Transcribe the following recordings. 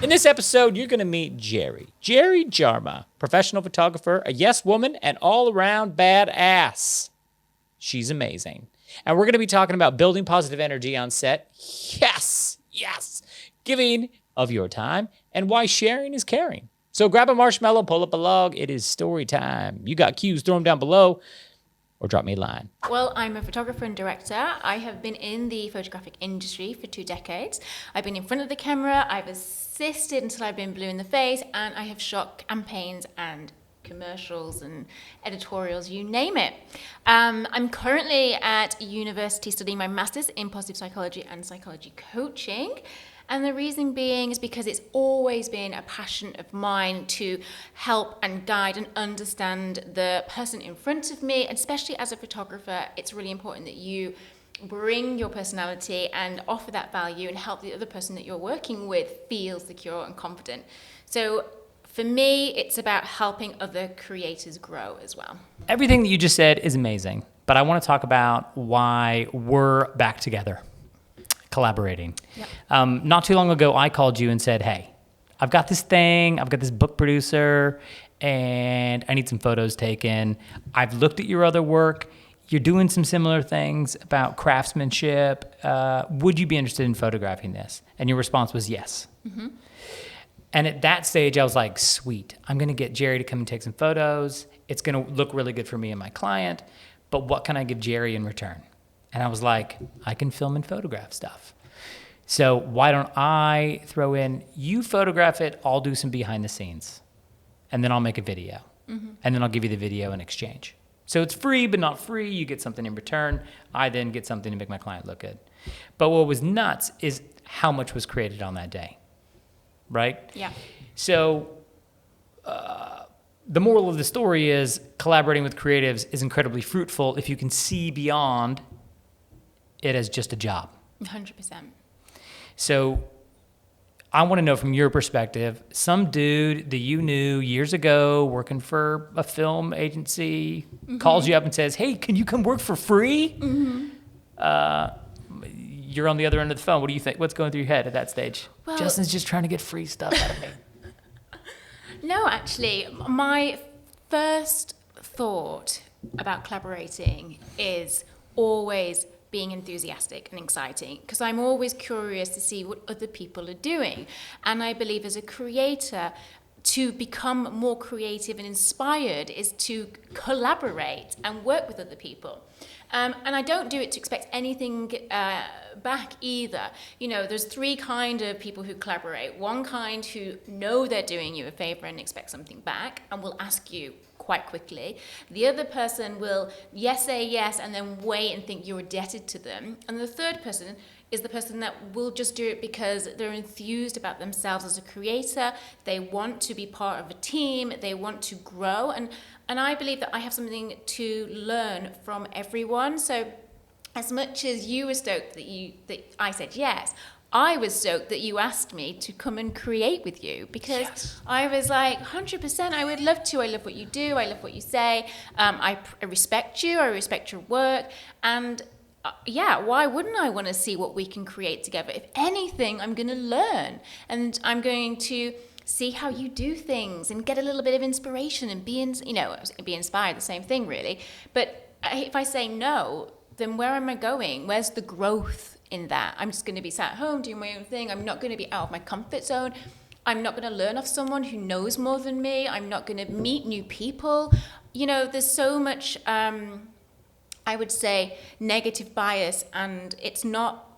In this episode, you're going to meet Jerri Jarmeh, professional photographer, a yes woman, and all-around badass. She's amazing. And we're going to be talking about building positive energy on set. Yes. Giving of your time and why sharing is caring. So grab a marshmallow, pull up a log. It is story time. You got cues, throw them down below or drop me a line. Well, I'm a photographer and director. I have been in the photographic industry for 2 decades. I've been in front of the camera, I've assisted until I've been blue in the face, and I have shot campaigns and commercials and editorials, you name it. I'm currently at university studying my master's in positive psychology and psychology coaching. And the reason being is because it's always been a passion of mine to help and guide and understand the person in front of me. And especially as a photographer, it's really important that you bring your personality and offer that value and help the other person that you're working with feel secure and confident. So for me, it's about helping other creators grow as well. Everything that you just said is amazing, but I want to talk about why we're back together. Collaborating. Yep. Not too long ago, I called you and said, hey, I've got this thing, I've got this book producer, and I need some photos taken. I've looked at your other work. You're doing some similar things about craftsmanship. Would you be interested in photographing this? And your response was yes. Mm-hmm. And at that stage, I was like, sweet, I'm going to get Jerri to come and take some photos. It's going to look really good for me and my client, but what can I give Jerri in return? And I was like, I can film and photograph stuff. So why don't I throw in, you photograph it, I'll do some behind the scenes. And then I'll make a video. Mm-hmm. And then I'll give you the video in exchange. So it's free, but not free. You get something in return. I then get something to make my client look good. But what was nuts is how much was created on that day, right? Yeah. So the moral of the story is collaborating with creatives is incredibly fruitful if you can see beyond it as just a job. 100%. So I want to know from your perspective, some dude that you knew years ago working for a film agency mm-hmm. calls you up and says, hey, can you come work for free? Mm-hmm. You're on the other end of the phone. What do you think? What's going through your head at that stage? Well, Justin's just trying to get free stuff out of me. No, actually, my first thought about collaborating is always being enthusiastic and exciting, because I'm always curious to see what other people are doing. And I believe as a creator, to become more creative and inspired is to collaborate and work with other people. And I don't do it to expect anything back either. You know, there's 3 kind of people who collaborate. One kind who know they're doing you a favor and expect something back and will ask you quite quickly. The other person will say yes and then wait and think you're indebted to them. And the third person is the person that will just do it because they're enthused about themselves as a creator. They want to be part of a team. They want to grow. And I believe that I have something to learn from everyone. So as much as you were stoked that I said yes, I was stoked that you asked me to come and create with you, because yes. I was like, 100%, I would love to. I love what you do. I love what you say. I respect you. I respect your work. And why wouldn't I want to see what we can create together? If anything, I'm going to learn, and I'm going to see how you do things and get a little bit of inspiration and be inspired, the same thing really. But if I say no, then where am I going? Where's the growth in that? I'm just going to be sat at home doing my own thing. I'm not going to be out of my comfort zone. I'm not going to learn off someone who knows more than me. I'm not going to meet new people. You know, there's so much, I would say, negative bias, and it's not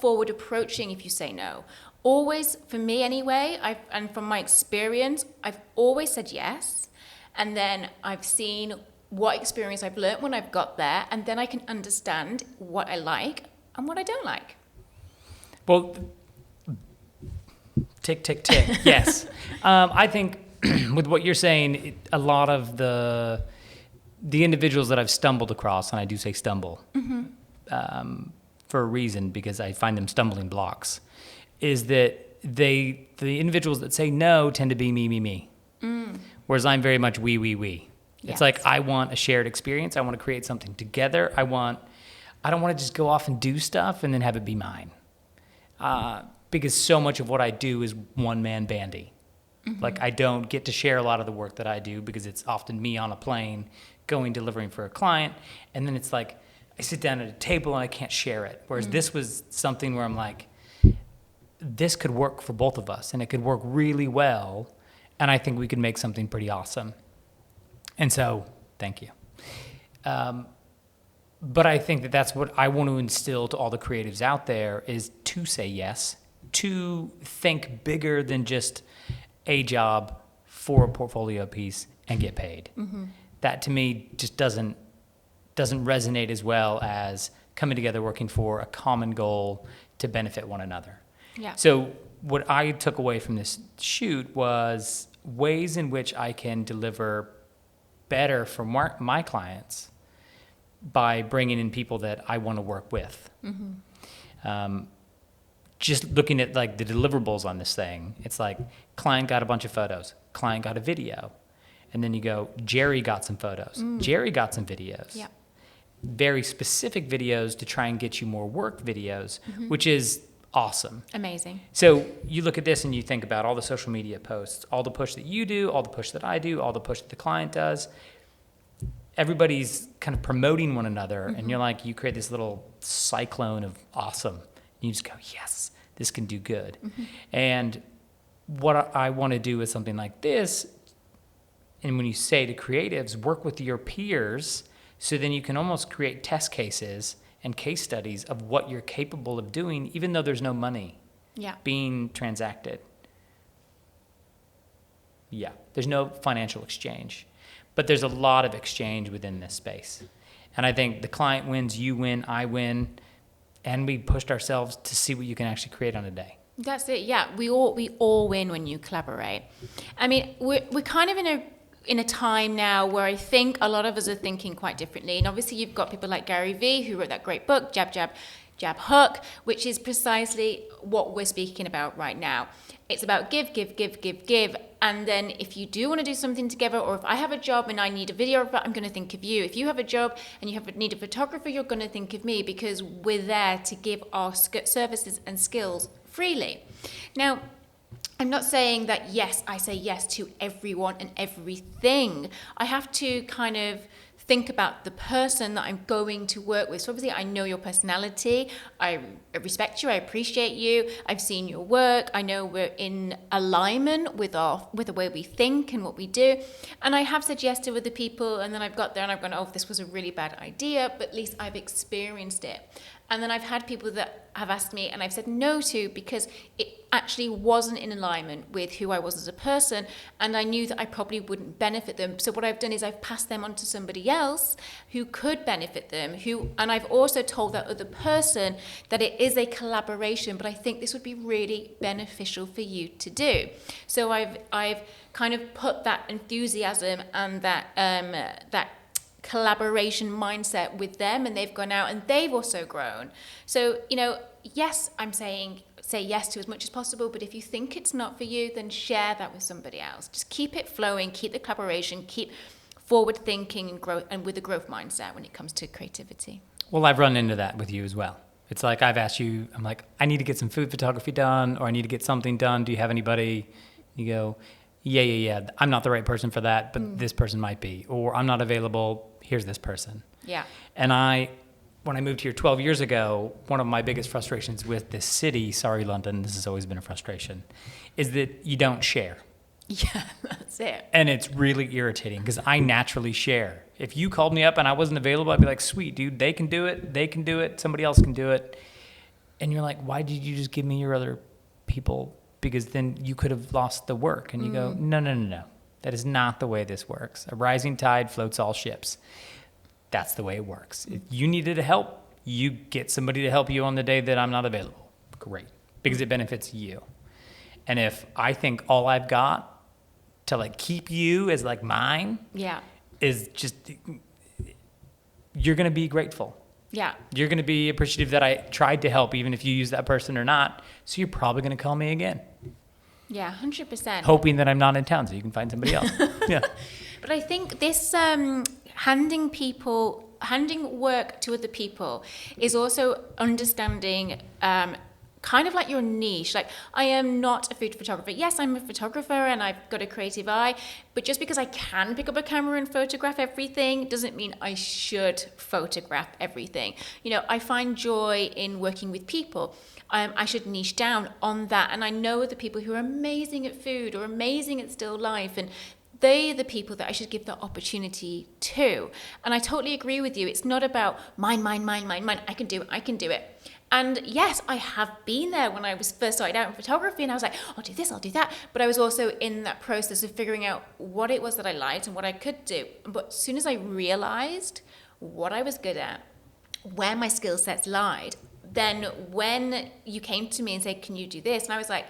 forward approaching if you say no. Always, for me anyway, and from my experience, I've always said yes, and then I've seen what experience I've learned when I've got there, and then I can understand what I like and what I don't like. Well, tick. Yes. I think with what you're saying, a lot of the individuals that I've stumbled across, and I do say stumble mm-hmm. For a reason, because I find them stumbling blocks, is that the individuals that say no tend to be me. Mm. Whereas I'm very much we. Yes. It's like, I want a shared experience. I want to create something together. I don't want to just go off and do stuff and then have it be mine. because so much of what I do is one-man bandy. Like, I don't get to share a lot of the work that I do because it's often me on a plane going delivering for a client, and then it's like I sit down at a table and I can't share it. Whereas this was something where I'm like, this could work for both of us, and it could work really well, and I think we could make something pretty awesome. And so, thank you. But I think that that's what I want to instill to all the creatives out there, is to say yes, to think bigger than just a job for a portfolio piece and get paid. That to me just doesn't resonate as well as coming together, working for a common goal to benefit one another. Yeah. So what I took away from this shoot was ways in which I can deliver better for my clients by bringing in people that I want to work with. Just looking at like the deliverables on this thing, it's like client got a bunch of photos, client got a video, and then you go, Jerri got some photos, Jerri got some videos. Yeah. Very specific videos to try and get you more work videos, which is awesome. Amazing. So you look at this and you think about all the social media posts, all the push that you do, all the push that I do, all the push that the client does. Everybody's kind of promoting one another, and you're like, you create this little cyclone of awesome. You just go, yes, this can do good. And what I want to do with something like this, and when you say to creatives, work with your peers, so then you can almost create test cases and case studies of what you're capable of doing, even though there's no money being transacted. Yeah, there's no financial exchange, but there's a lot of exchange within this space. And I think the client wins, you win, I win, and we pushed ourselves to see what you can actually create on a day. That's it. Yeah, we all win when you collaborate. I mean, we're kind of in a time now where I think a lot of us are thinking quite differently. And obviously you've got people like Gary Vee, who wrote that great book, Jab, Jab, Jab, Hook, which is precisely what we're speaking about right now. It's about give, give, give, give, give. And then if you do want to do something together, or if I have a job and I need a videographer, I'm going to think of you. If you have a job and you need a photographer, you're going to think of me, because we're there to give our services and skills freely. Now, I'm not saying that, yes, I say yes to everyone and everything. I have to kind of think about the person that I'm going to work with. So obviously I know your personality, I respect you, I appreciate you, I've seen your work, I know we're in alignment with the way we think and what we do. And I have said yes to other people, and then I've got there and I've gone, oh, this was a really bad idea, but at least I've experienced it. And then I've had people that have asked me and I've said no to because it actually wasn't in alignment with who I was as a person, and I knew that I probably wouldn't benefit them. So what I've done is I've passed them on to somebody else who could benefit them, and I've also told that other person that it is a collaboration, but I think this would be really beneficial for you to do. So I've kind of put that enthusiasm and that collaboration mindset with them, and they've gone out and they've also grown. So, yes, I'm saying say yes to as much as possible, but if you think it's not for you, then share that with somebody else. Just keep it flowing, keep the collaboration, keep forward thinking and growth, and with a growth mindset when it comes to creativity. Well, I've run into that with you as well. It's like I've asked you, I'm like, I need to get some food photography done, or I need to get something done. Do you have anybody? You go, yeah. I'm not the right person for that, but this person might be. Or I'm not available. Here's this person. Yeah. And when I moved here 12 years ago, one of my biggest frustrations with this city, sorry, London, this has always been a frustration, is that you don't share. Yeah, that's it. And it's really irritating because I naturally share. If you called me up and I wasn't available, I'd be like, sweet, dude, they can do it, somebody else can do it. And you're like, why did you just give me your other people? Because then you could have lost the work. And you go, no. That is not the way this works. A rising tide floats all ships. That's the way it works. If you needed help, you get somebody to help you on the day that I'm not available. Great. Because it benefits you. And if I think all I've got to keep you as mine is just, you're going to be grateful. Yeah. You're going to be appreciative that I tried to help, even if you use that person or not. So you're probably going to call me again. Yeah, 100%. Hoping that I'm not in town so you can find somebody else. Yeah. But I think this handing work to other people is also understanding kind of like your niche. Like, I am not a food photographer. Yes, I'm a photographer and I've got a creative eye, but just because I can pick up a camera and photograph everything doesn't mean I should photograph everything. You know, I find joy in working with people. I should niche down on that. And I know other people who are amazing at food or amazing at still life, and they are the people that I should give the opportunity to. And I totally agree with you. It's not about mine. I can do it. And yes, I have been there when I was first started out in photography, and I was like, I'll do this, I'll do that. But I was also in that process of figuring out what it was that I liked and what I could do. But as soon as I realized what I was good at, where my skill sets lied, then when you came to me and said, can you do this? And I was like,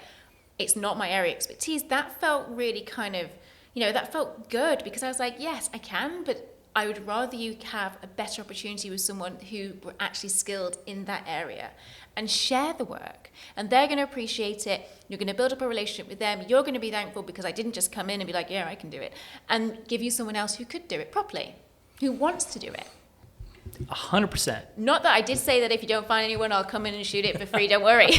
it's not my area of expertise. That felt really kind of, that felt good, because I was like, yes, I can, but I would rather you have a better opportunity with someone who were actually skilled in that area, and share the work. And they're going to appreciate it. You're going to build up a relationship with them. You're going to be thankful because I didn't just come in and be like, yeah, I can do it. And give you someone else who could do it properly, who wants to do it. 100%. Not that I did say that if you don't find anyone, I'll come in and shoot it for free. Don't worry.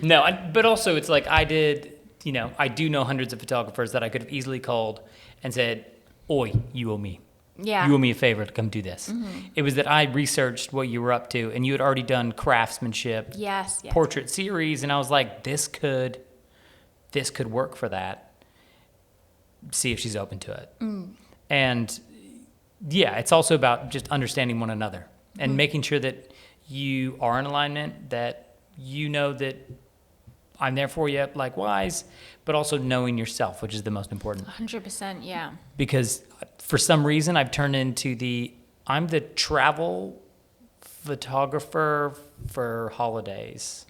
No, but also it's like I do know hundreds of photographers that I could have easily called and said, oi, you owe me. Yeah. You owe me a favor to come do this. Mm-hmm. It was that I researched what you were up to, and you had already done craftsmanship, Yes. portrait series, and I was like, this could work for that. See if she's open to it. And yeah, it's also about just understanding one another and making sure that you are in alignment, that you know that I'm there for you likewise, but also knowing yourself, which is the most important. 100%, yeah. Because for some reason I've turned into I'm the travel photographer for holidays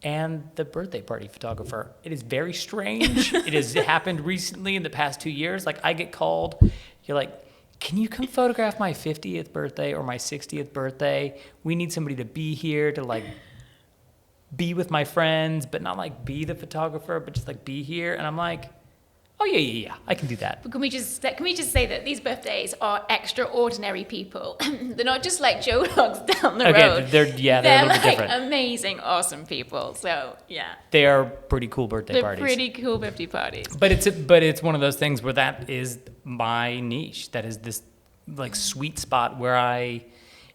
and the birthday party photographer. It is very strange. It has happened recently in the past 2 years. Like, I get called, you're like, can you come photograph my 50th birthday or my 60th birthday? We need somebody to be here to like be with my friends, but not like be the photographer, but just like be here. And I'm like, oh yeah, I can do that. But can we just say that these birthdays are extraordinary people? They're not just like Joe Logs down the road. Okay, they're a little like bit different. Amazing, awesome people. So yeah, They are pretty cool birthday parties. they're pretty cool birthday parties. But it's one of those things where that is my niche. That is this like sweet spot where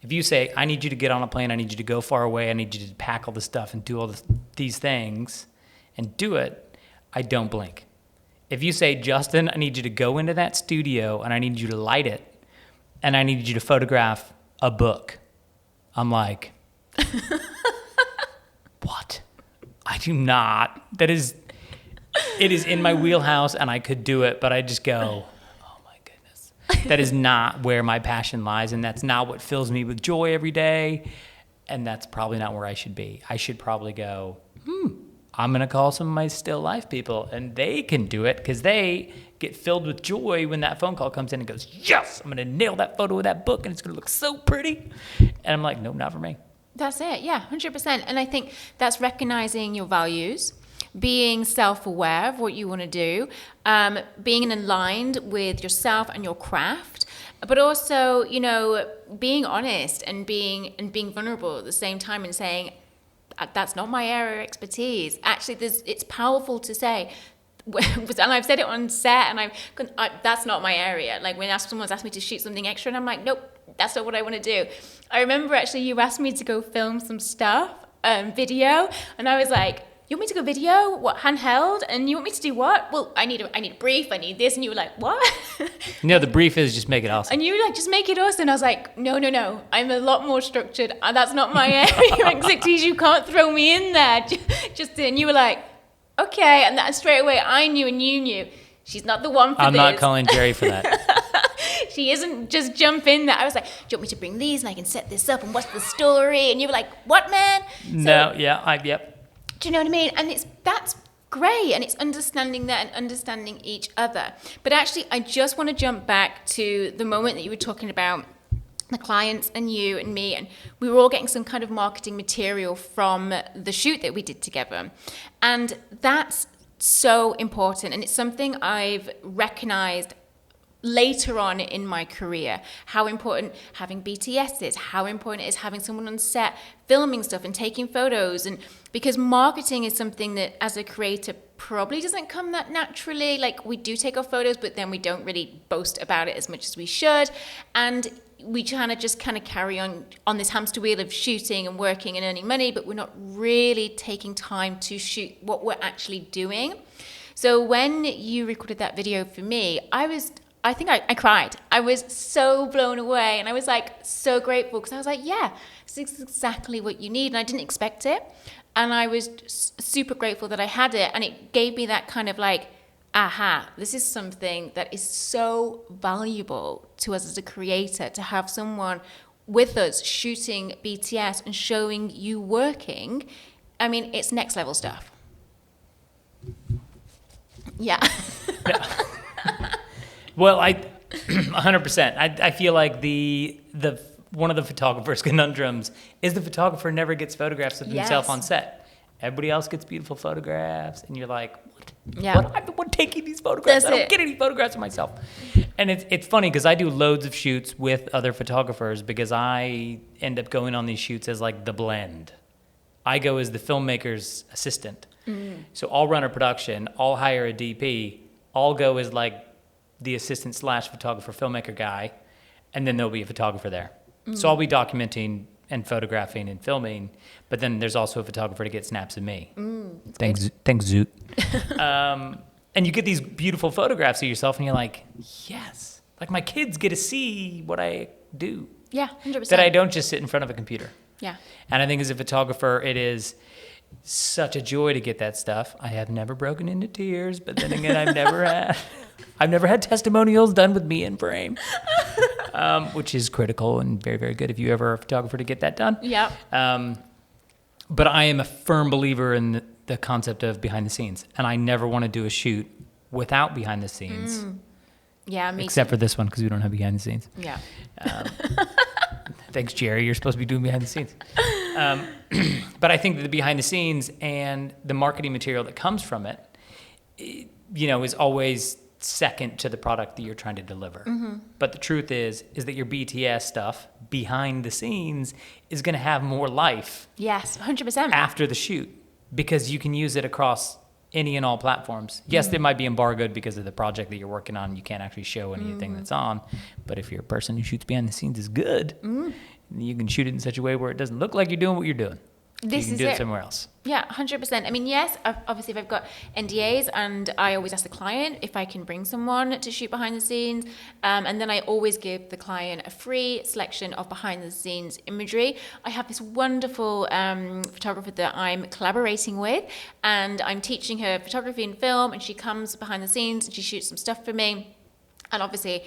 if you say, I need you to get on a plane, I need you to go far away, I need you to pack all this stuff and do all these things and do it, I don't blink. If you say, Justin, I need you to go into that studio and I need you to light it and I need you to photograph a book, I'm like, what? I do not. It is in my wheelhouse and I could do it, but I just go, oh my goodness. That is not where my passion lies, and that's not what fills me with joy every day, and that's probably not where I should be. I should probably go, I'm going to call some of my still life people, and they can do it because they get filled with joy when that phone call comes in and goes, yes, I'm going to nail that photo of that book, and it's going to look so pretty. And I'm like, nope, not for me. That's it, yeah, 100%. And I think that's recognizing your values, being self-aware of what you want to do, being aligned with yourself and your craft, but also, being honest and being vulnerable at the same time and saying, that's not my area of expertise. Actually, it's powerful to say, and I've said it on set, and that's not my area. Like when someone's asked me to shoot something extra, and I'm like, nope, that's not what I want to do. I remember actually you asked me to go film some stuff, video, and I was like, you want me to go video? What, handheld? And you want me to do what? Well, I need a brief, I need this. And you were like, what? No, the brief is just make it awesome. And you were like, just make it awesome. And I was like, no, I'm a lot more structured. That's not my area of expertise. You can't throw me in there. And you were like, okay. And that straight away, I knew and you knew. She's not the one for I'm this. not calling Jerri for that. She isn't just jump in there. I was like, do you want me to bring these and I can set this up and what's the story? And you were like, what, man? Yep. Do you know what I mean? And that's great, and it's understanding that and understanding each other. But actually, I just want to jump back to the moment that you were talking about the clients and you and me, and we were all getting some kind of marketing material from the shoot that we did together. And that's so important, and it's something I've recognized later on in my career, how important having BTS is, how important it is having someone on set filming stuff and taking photos. And because marketing is something that as a creator probably doesn't come that naturally. Like, we do take our photos, but then we don't really boast about it as much as we should. And we kind of carry on this hamster wheel of shooting and working and earning money, but we're not really taking time to shoot what we're actually doing. So when you recorded that video for me, I think I cried. I was so blown away, and I was like so grateful, because I was like, yeah, this is exactly what you need. And I didn't expect it, and I was super grateful that I had it, and it gave me that kind of like, aha, this is something that is so valuable to us as a creator, to have someone with us shooting BTS and showing you working. I mean, it's next level stuff. Yeah. Well, 100%. I feel like the one of the photographer's conundrums is the photographer never gets photographs of himself on set. Everybody else gets beautiful photographs, and you're like, what? Yeah. I'm the one taking these photographs. That's I don't get any photographs of myself. And it's funny, because I do loads of shoots with other photographers, because I end up going on these shoots as like the blend. I go as the filmmaker's assistant. So I'll run a production, I'll hire a DP, I'll go as like the assistant / photographer filmmaker guy, and then there'll be a photographer there. So I'll be documenting and photographing and filming, but then there's also a photographer to get snaps of me. Thanks Zoot. And you get these beautiful photographs of yourself, and you're like, yes, like my kids get to see what I do. Yeah, 100%. That I don't just sit in front of a computer. Yeah. And I think as a photographer, it is such a joy to get that stuff. I have never broken into tears, but then again, I've never had testimonials done with me in frame, which is critical and very, very good if you ever are a photographer to get that done. Yeah. But I am a firm believer in the concept of behind the scenes, and I never want to do a shoot without behind the scenes. Yeah, me except for this one, because we don't have behind the scenes. Yeah. Thanks, Jerry. You're supposed to be doing behind the scenes. But I think that the behind the scenes and the marketing material that comes from it, is always second to the product that you're trying to deliver. But the truth is that your BTS stuff behind the scenes is going to have more life. Yes, 100%. After the shoot, because you can use it across any and all platforms. Yes, they might be embargoed because of the project that you're working on. You can't actually show anything that's on. But if you're a person who shoots behind the scenes is good, you can shoot it in such a way where it doesn't look like you're doing what you're doing. You can do it somewhere else. Yeah, 100%. I mean, yes, obviously if I've got NDAs, and I always ask the client if I can bring someone to shoot behind the scenes. And then I always give the client a free selection of behind the scenes imagery. I have this wonderful photographer that I'm collaborating with, and I'm teaching her photography and film, and she comes behind the scenes and she shoots some stuff for me. And obviously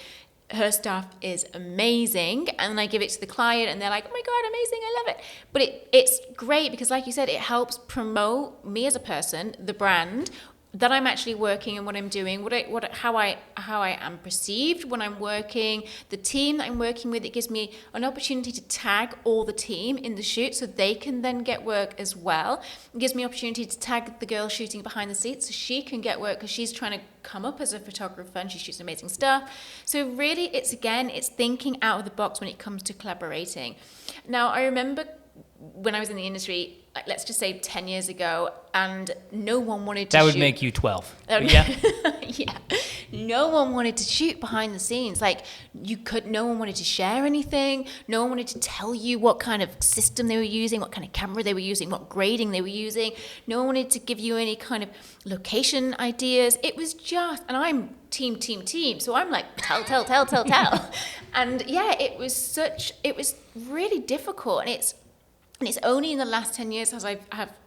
her stuff is amazing, and then I give it to the client, and they're like, oh my God, amazing, I love it. But it's great because, like you said, it helps promote me as a person, the brand that I'm actually working and what I'm doing, how I am perceived when I'm working, the team that I'm working with. It gives me an opportunity to tag all the team in the shoot so they can then get work as well. It gives me an opportunity to tag the girl shooting behind the scenes so she can get work, because she's trying to come up as a photographer and she shoots amazing stuff. So really, it's thinking out of the box when it comes to collaborating. Now, I remember when I was in the industry, like, let's just say 10 years ago, and no one wanted to shoot. That would make you 12. Yeah. Yeah. No one wanted to shoot behind the scenes. Like, no one wanted to share anything. No one wanted to tell you what kind of system they were using, what kind of camera they were using, what grading they were using. No one wanted to give you any kind of location ideas. It was just, and I'm team. So I'm like, tell. And yeah, it was really difficult. And it's only in the last 10 years as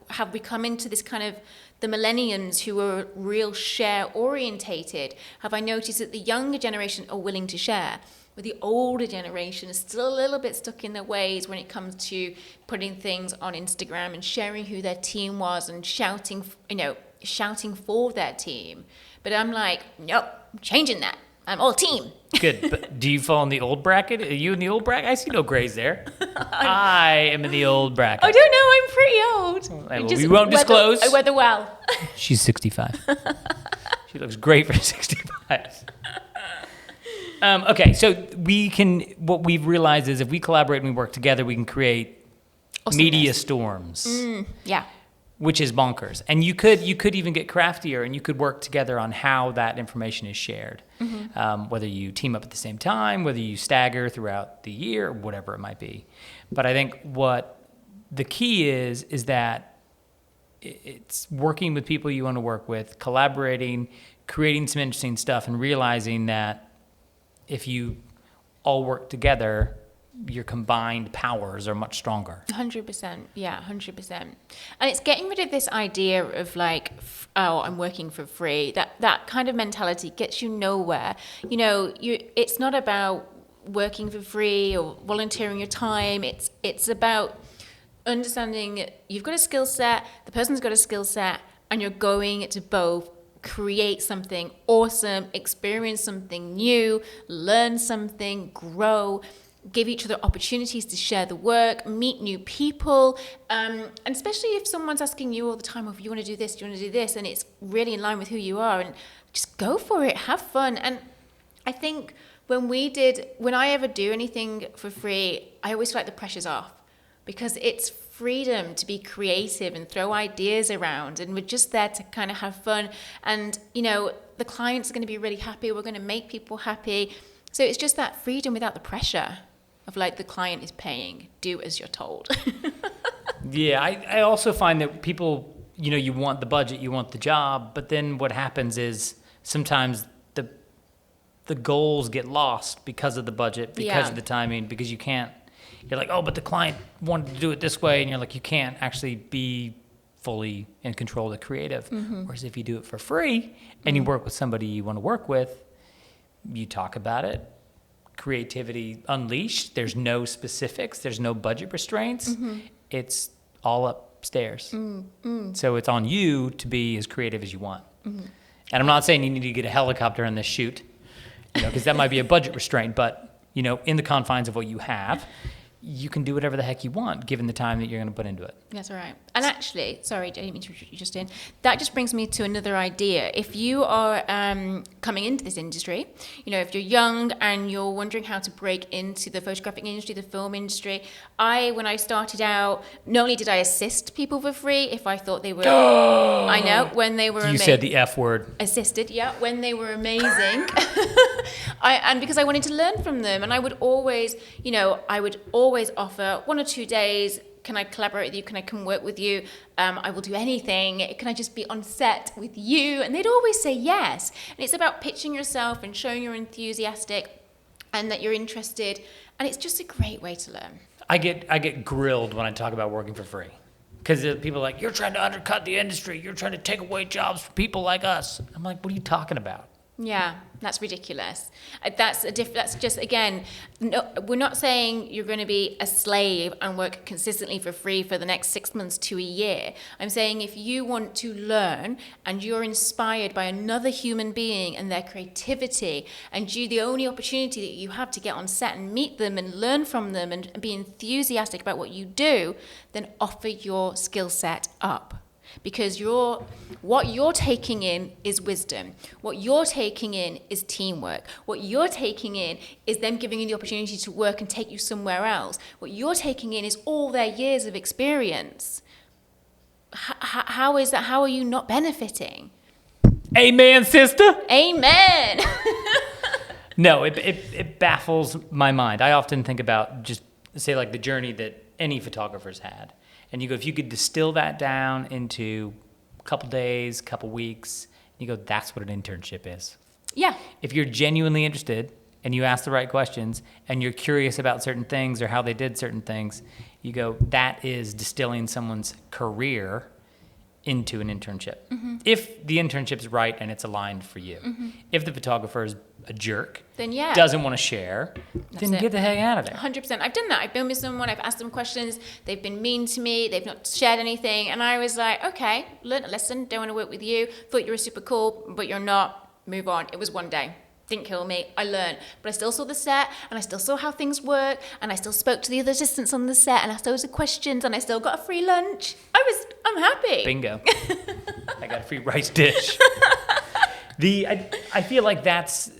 have we come into this kind of the millennials who are real share orientated, have I noticed that the younger generation are willing to share, but the older generation is still a little bit stuck in their ways when it comes to putting things on Instagram and sharing who their team was and shouting for their team. But I'm like, nope, I'm changing that. I'm all team. Good. But do you fall in the old bracket? Are you in the old bracket? I see no grays there. I am in the old bracket. I don't know. I'm pretty old. We won't disclose. I weather well. She's 65. She looks great for 65. Okay, so what we've realized is if we collaborate and we work together, we can create media storms. Yeah. Which is bonkers. And you could even get craftier and you could work together on how that information is shared. Whether you team up at the same time, whether you stagger throughout the year, whatever it might be. But I think what the key is that it's working with people you want to work with, collaborating, creating some interesting stuff, and realizing that if you all work together, your combined powers are much stronger. 100%. Yeah, 100%. And it's getting rid of this idea of like, oh, I'm working for free. That kind of mentality gets you nowhere. You know, it's not about working for free or volunteering your time. It's about understanding you've got a skill set, the person's got a skill set, and you're going to both create something awesome, experience something new, learn something, grow, give each other opportunities to share the work, meet new people, and especially if someone's asking you all the time, oh, if you want to do this, do you want to do this, and it's really in line with who you are, and just go for it, have fun. And I think when I ever do anything for free, I always feel like the pressure's off, because it's freedom to be creative and throw ideas around, and we're just there to kind of have fun. And, you know, the clients are going to be really happy, we're going to make people happy. So it's just that freedom without the pressure of like the client is paying, do as you're told. Yeah, I also find that people, you know, you want the budget, you want the job, but then what happens is sometimes the goals get lost because of the budget, because of the timing, because you're like, oh, but the client wanted to do it this way, and you're like, you can't actually be fully in control of the creative. Whereas if you do it for free and you work with somebody you want to work with, you talk about it, creativity unleashed. There's no specifics. There's no budget restraints. It's all upstairs. So it's on you to be as creative as you want. And I'm not saying you need to get a helicopter in this shoot, you know, because that might be a budget restraint. But, you know, in the confines of what you have, you can do whatever the heck you want, given the time that you're going to put into it. That's right. And actually, sorry, I didn't mean to interrupt you just in. That just brings me to another idea. If you are coming into this industry, you know, if you're young and you're wondering how to break into the photographic industry, the film industry, when I started out, not only did I assist people for free if I thought they were, I know, when they were You said the F word. Assisted, yeah, when they were amazing. And because I wanted to learn from them, and I would always offer 1 or 2 days. Can I collaborate with you? Can I come work with you? I will do anything. Can I just be on set with you? And they'd always say yes. And it's about pitching yourself and showing you're enthusiastic and that you're interested. And it's just a great way to learn. I get grilled when I talk about working for free, because people are like, you're trying to undercut the industry. You're trying to take away jobs from people like us. I'm like, what are you talking about? Yeah, that's ridiculous. That's just, again, no, we're not saying you're going to be a slave and work consistently for free for the next 6 months to a year. I'm saying if you want to learn and you're inspired by another human being and their creativity, and the only opportunity that you have to get on set and meet them and learn from them and be enthusiastic about what you do, then offer your skill set up. Because what you're taking in is wisdom. What you're taking in is teamwork. What you're taking in is them giving you the opportunity to work and take you somewhere else. What you're taking in is all their years of experience. How is that? How are you not benefiting? Amen, sister. Amen. No, it baffles my mind. I often think about just, say, like the journey that any photographer's had. And you go, if you could distill that down into a couple days, couple weeks, you go, that's what an internship is. Yeah. If you're genuinely interested and you ask the right questions and you're curious about certain things or how they did certain things, you go, that is distilling someone's career into an internship. If the internship's right and it's aligned for you. If the photographer is a jerk, then yeah, doesn't want to share, then get the heck out of there. 100%. I've done that. I've been with someone, I've asked them questions, they've been mean to me, they've not shared anything, and I was like, okay, learn a lesson, don't want to work with you, thought you were super cool, but you're not, move on. It was one day. Didn't kill me, I learned. But I still saw the set, and I still saw how things work, and I still spoke to the other assistants on the set, and asked those questions, and I still got a free lunch. I'm happy. Bingo. I got a free rice dish. I feel like that's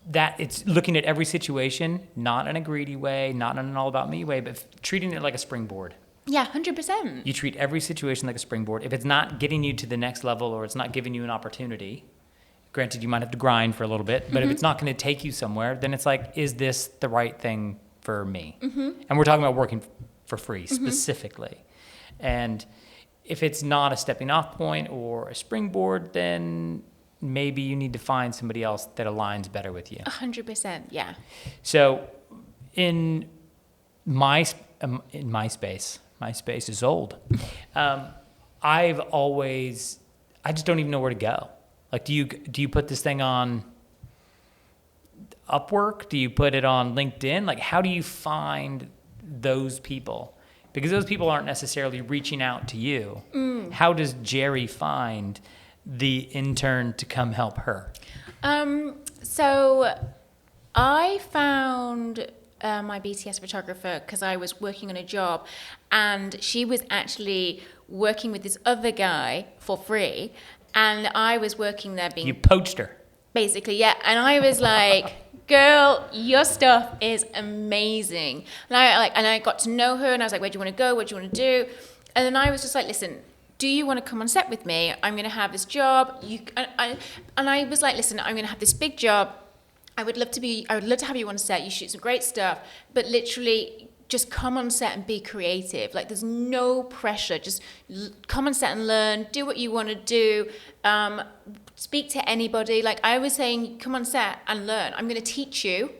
that it's looking at every situation, not in a greedy way, not in an all about me way, but treating it like a springboard. Yeah, 100%. You treat every situation like a springboard. If it's not getting you to the next level or it's not giving you an opportunity, granted, you might have to grind for a little bit, but if it's not going to take you somewhere, then it's like, is this the right thing for me? And we're talking about working for free specifically. And if it's not a stepping off point or a springboard, then maybe you need to find somebody else that aligns better with you. 100%, yeah. So in my space, my space is old. I just don't even know where to go. Like, do you put this thing on Upwork? Do you put it on LinkedIn? Like, how do you find those people? Because those people aren't necessarily reaching out to you. How does Jerri find the intern to come help her? So I found my BTS photographer because I was working on a job, and she was actually working with this other guy for free, and I was working there being... You poached her. Basically, yeah. And I was like, girl, your stuff is amazing. And I got to know her, and I was like, where do you want to go? What do you want to do? And then I was just like, listen, do you want to come on set with me? I'm going to have this job. And I was like, listen, I'm going to have this big job. I would love to have you on set. You shoot some great stuff, but literally just come on set and be creative. Like, there's no pressure. Just come on set and learn. Do what you want to do. Speak to anybody. Like I was saying, come on set and learn. I'm going to teach you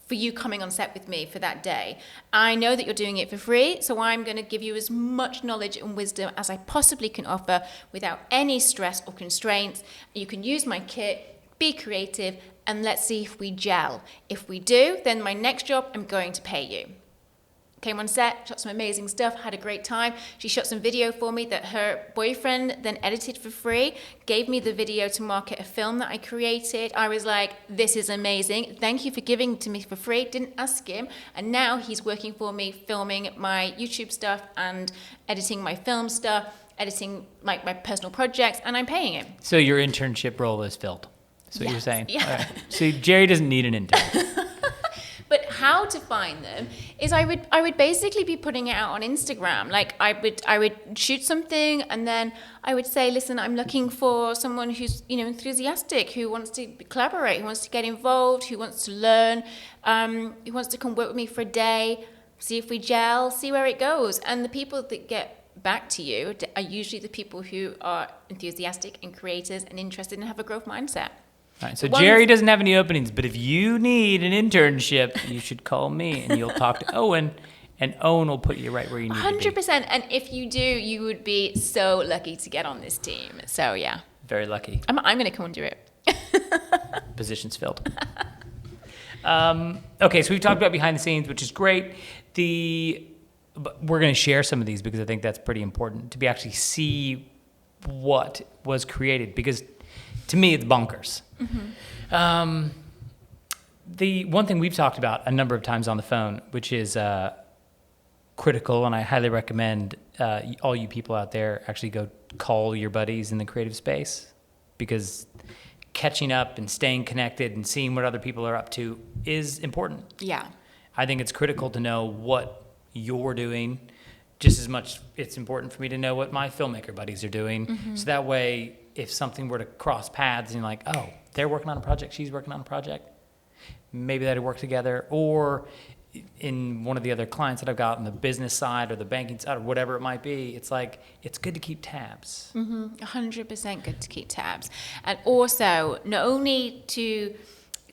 for you coming on set with me for that day. I know that you're doing it for free, so I'm going to give you as much knowledge and wisdom as I possibly can offer without any stress or constraints. You can use my kit, be creative, and let's see if we gel. If we do, then my next job, I'm going to pay you. Came on set, shot some amazing stuff, had a great time. She shot some video for me that her boyfriend then edited for free, gave me the video to market a film that I created. I was like, this is amazing. Thank you for giving it to me for free. Didn't ask him. And now he's working for me, filming my YouTube stuff and editing my film stuff, editing my personal projects, and I'm paying him. So your internship role is filled. That's what you're saying? Yeah. All right. So Jerri doesn't need an intern. But how to find them is I would basically be putting it out on Instagram. Like I would shoot something, and then I would say, listen, I'm looking for someone who's enthusiastic, who wants to collaborate, who wants to get involved, who wants to learn, who wants to come work with me for a day, see if we gel, see where it goes. And the people that get back to you are usually the people who are enthusiastic and creators and interested and have a growth mindset. All right, so Jerri doesn't have any openings, but if you need an internship, you should call me, and you'll talk to Owen, and Owen will put you right where you need to be. 100%. And if you do, you would be so lucky to get on this team. So yeah. Very lucky. I'm going to come and do it. Positions filled. Okay, so we've talked about behind the scenes, which is great. But we're going to share some of these because I think that's pretty important to actually see what was created, because to me, it's bonkers. The one thing we've talked about a number of times on the phone, which is critical, and I highly recommend all you people out there actually go call your buddies in the creative space, because catching up and staying connected and seeing what other people are up to is important. Yeah. I think it's critical to know what you're doing. Just as much, it's important for me to know what my filmmaker buddies are doing. So that way, if something were to cross paths and you're like, oh, they're working on a project, she's working on a project, maybe that'd work together. Or in one of the other clients that I've got on the business side or the banking side or whatever it might be, it's like, it's good to keep tabs. 100% good to keep tabs. And also, not only to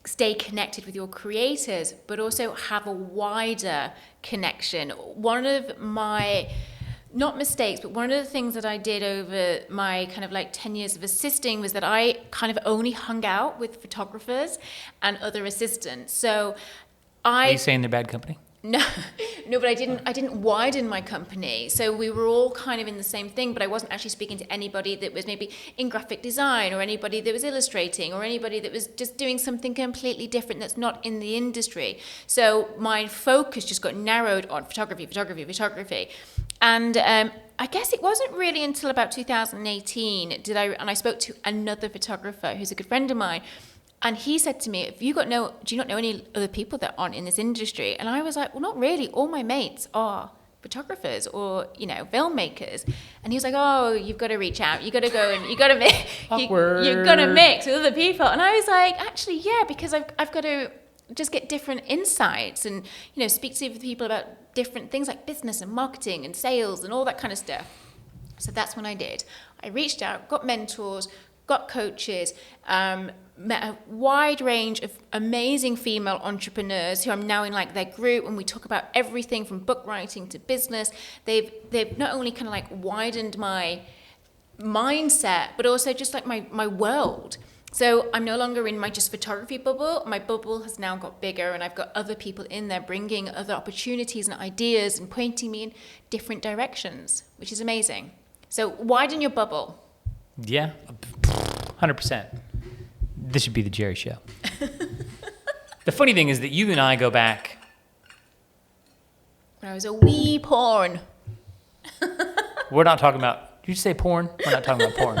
stay connected with your creators, but also have a wider connection. One of my, not mistakes, but one of the things that I did over my kind of like 10 years of assisting was that I kind of only hung out with photographers and other assistants. So Are you saying they're bad company? No, but I didn't widen my company. So we were all kind of in the same thing, but I wasn't actually speaking to anybody that was maybe in graphic design, or anybody that was illustrating, or anybody that was just doing something completely different that's not in the industry. So my focus just got narrowed on photography. And I guess it wasn't really until about 2018 and I spoke to another photographer who's a good friend of mine. And he said to me, do you not know any other people that aren't in this industry? And I was like, well, not really. All my mates are photographers or, filmmakers. And he was like, oh, you've got to reach out. You got to go and you got to mix. You've got to mix with other people. And I was like, actually, yeah, because I've got to just get different insights and, speak to people about different things like business and marketing and sales and all that kind of stuff. So that's when I did. I reached out, got mentors, got coaches, met a wide range of amazing female entrepreneurs who I'm now in like their group, and we talk about everything from book writing to business. They've not only kind of like widened my mindset, but also just like my world. So I'm no longer in my just photography bubble. My bubble has now got bigger, and I've got other people in there bringing other opportunities and ideas and pointing me in different directions, which is amazing. So widen your bubble. Yeah, 100%. This should be the Jerri Show. The funny thing is that you and I go back. When I was a wee porn. We're not talking about, did you say porn? We're not talking about porn.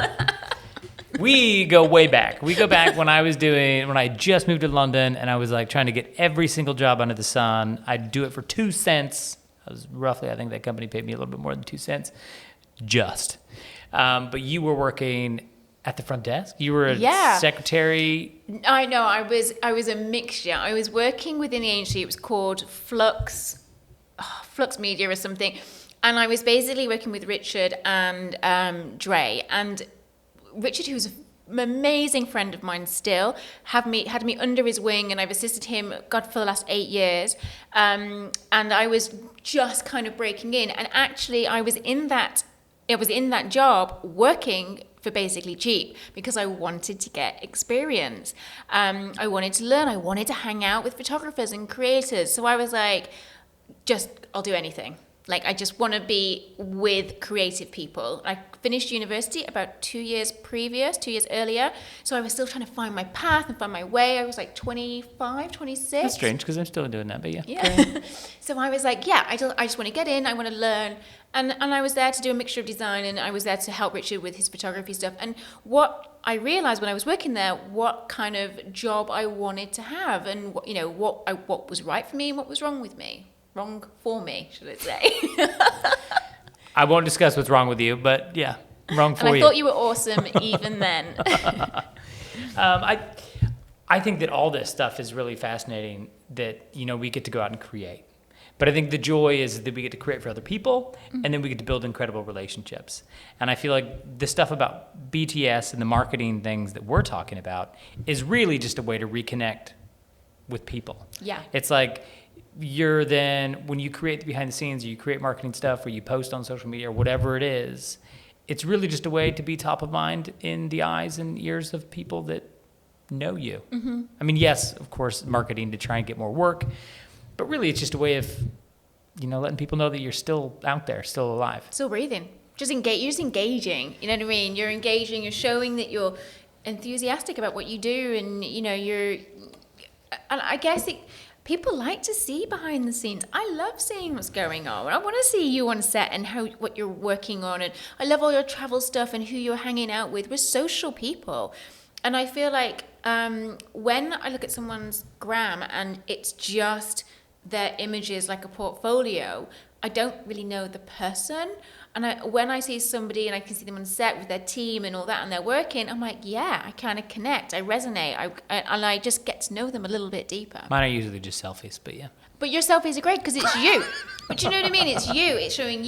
We go way back. We go back when I just moved to London and I was like trying to get every single job under the sun. I'd do it for 2 cents. I think that company paid me a little bit more than 2 cents. Just. But you were working at the front desk? You were a secretary? I know. I was a mixture. I was working within the agency. It was called Flux Media or something. And I was basically working with Richard and Dre. And Richard, who's an amazing friend of mine still, had me under his wing, and I've assisted him, God, for the last 8 years. And I was just kind of breaking in. And actually, I was in that job working for basically cheap because I wanted to get experience. I wanted to learn. I wanted to hang out with photographers and creators. So I was like, I'll do anything. Like, I just want to be with creative people. I finished university about 2 years earlier. So I was still trying to find my path and find my way. I was like 25, 26. That's strange because I'm still doing that, but yeah. Yeah. So I was like, I just want to get in. I want to learn. And I was there to do a mixture of design, and I was there to help Richard with his photography stuff. And what I realized when I was working there, what kind of job I wanted to have, and what was right for me and what was wrong for me, should I say? I won't discuss what's wrong with you, but yeah, wrong for you. And I thought you were awesome even then. I think that all this stuff is really fascinating. That we get to go out and create. But I think the joy is that we get to create for other people, and then we get to build incredible relationships. And I feel like the stuff about BTS and the marketing things that we're talking about is really just a way to reconnect with people. Yeah. It's like when you create the behind the scenes, or you create marketing stuff, or you post on social media, or whatever it is, it's really just a way to be top of mind in the eyes and ears of people that know you. Mm-hmm. I mean, yes, of course, marketing to try and get more work, but really, it's just a way of, letting people know that you're still out there, still alive. Still breathing. You're just engaging. You know what I mean? You're engaging. You're showing that you're enthusiastic about what you do, and, And I guess people like to see behind the scenes. I love seeing what's going on. I want to see you on set and what you're working on. And I love all your travel stuff and who you're hanging out with. We're social people. And I feel like when I look at someone's gram and it's just their images like a portfolio, I don't really know the person. And when I see somebody and I can see them on set with their team and all that, and they're working, I'm like, yeah, I kind of connect, I resonate, and I just get to know them a little bit deeper. Mine are usually just selfies, but yeah. But your selfies are great because it's you. But you know what I mean? It's you. It's showing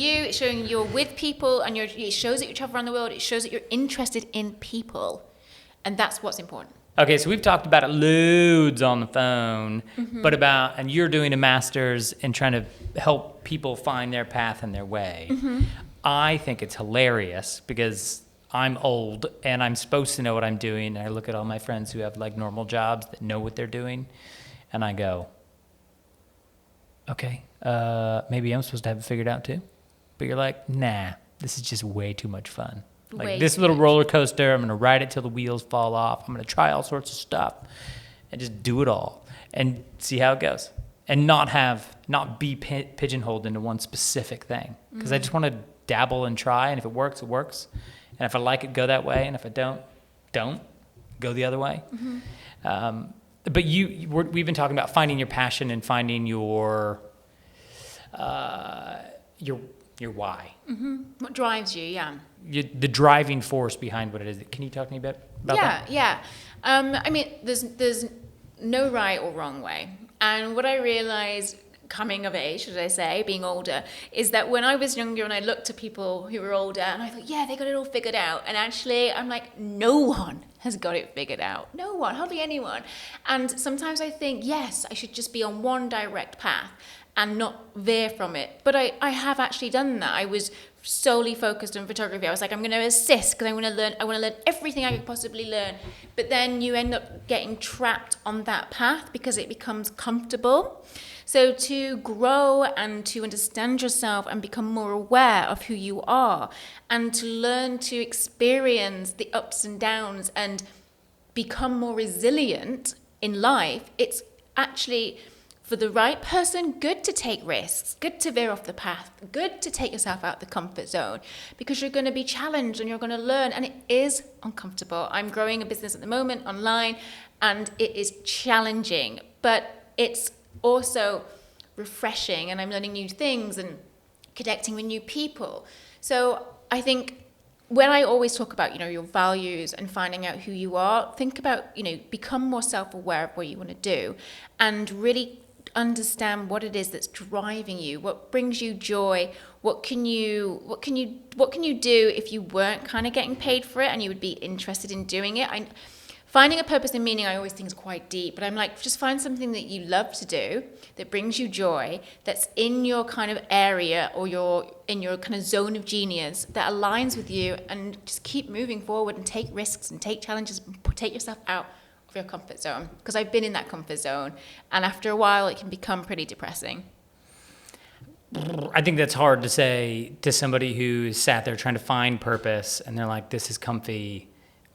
you're with people, and it shows that you travel around the world. It shows that you're interested in people. And that's what's important. Okay, so we've talked about it loads on the phone, and you're doing a master's and trying to help people find their path and their way. Mm-hmm. I think it's hilarious because I'm old and I'm supposed to know what I'm doing. And I look at all my friends who have like normal jobs that know what they're doing, and I go, okay, maybe I'm supposed to have it figured out too. But you're like, nah, this is just way too much fun. Like this little roller coaster, I'm going to ride it till the wheels fall off. I'm going to try all sorts of stuff and just do it all and see how it goes, and not be pigeonholed into one specific thing. Because I just want to dabble and try, and if it works, it works. And if I like it, go that way. And if I don't. go the other way. But we've been talking about finding your passion and finding your why. What drives you? Yeah. The driving force behind what it is. Can you talk to me a bit about that? Yeah. I mean, there's no right or wrong way. And what I realized coming of age, should I say, being older, is that when I was younger and I looked at people who were older and I thought, yeah, they got it all figured out. And actually, I'm like, no one has got it figured out. No one, hardly anyone. And sometimes I think, yes, I should just be on one direct path and not veer from it. But I have actually done that. I was solely focused on photography. I was like, I'm going to assist because I want to learn everything I could possibly learn. But then you end up getting trapped on that path because it becomes comfortable. So to grow and to understand yourself and become more aware of who you are and to learn to experience the ups and downs and become more resilient in life, it's actually, for the right person, good to take risks, good to veer off the path, good to take yourself out the comfort zone because you're going to be challenged and you're going to learn, and it is uncomfortable. I'm growing a business at the moment online and it is challenging, but it's also refreshing and I'm learning new things and connecting with new people. So I think when I always talk about, your values and finding out who you are, think about, become more self-aware of what you want to do and really understand what it is that's driving you, what brings you joy, what can you do if you weren't kind of getting paid for it and you would be interested in doing it. Finding a purpose and meaning, I always think is quite deep, but I'm like, just find something that you love to do, that brings you joy, that's in your kind of area or in your kind of zone of genius that aligns with you, and just keep moving forward and take risks and take challenges and take yourself out of your comfort zone. Because I've been in that comfort zone, and after a while, it can become pretty depressing. I think that's hard to say to somebody who sat there trying to find purpose, and they're like, this is comfy.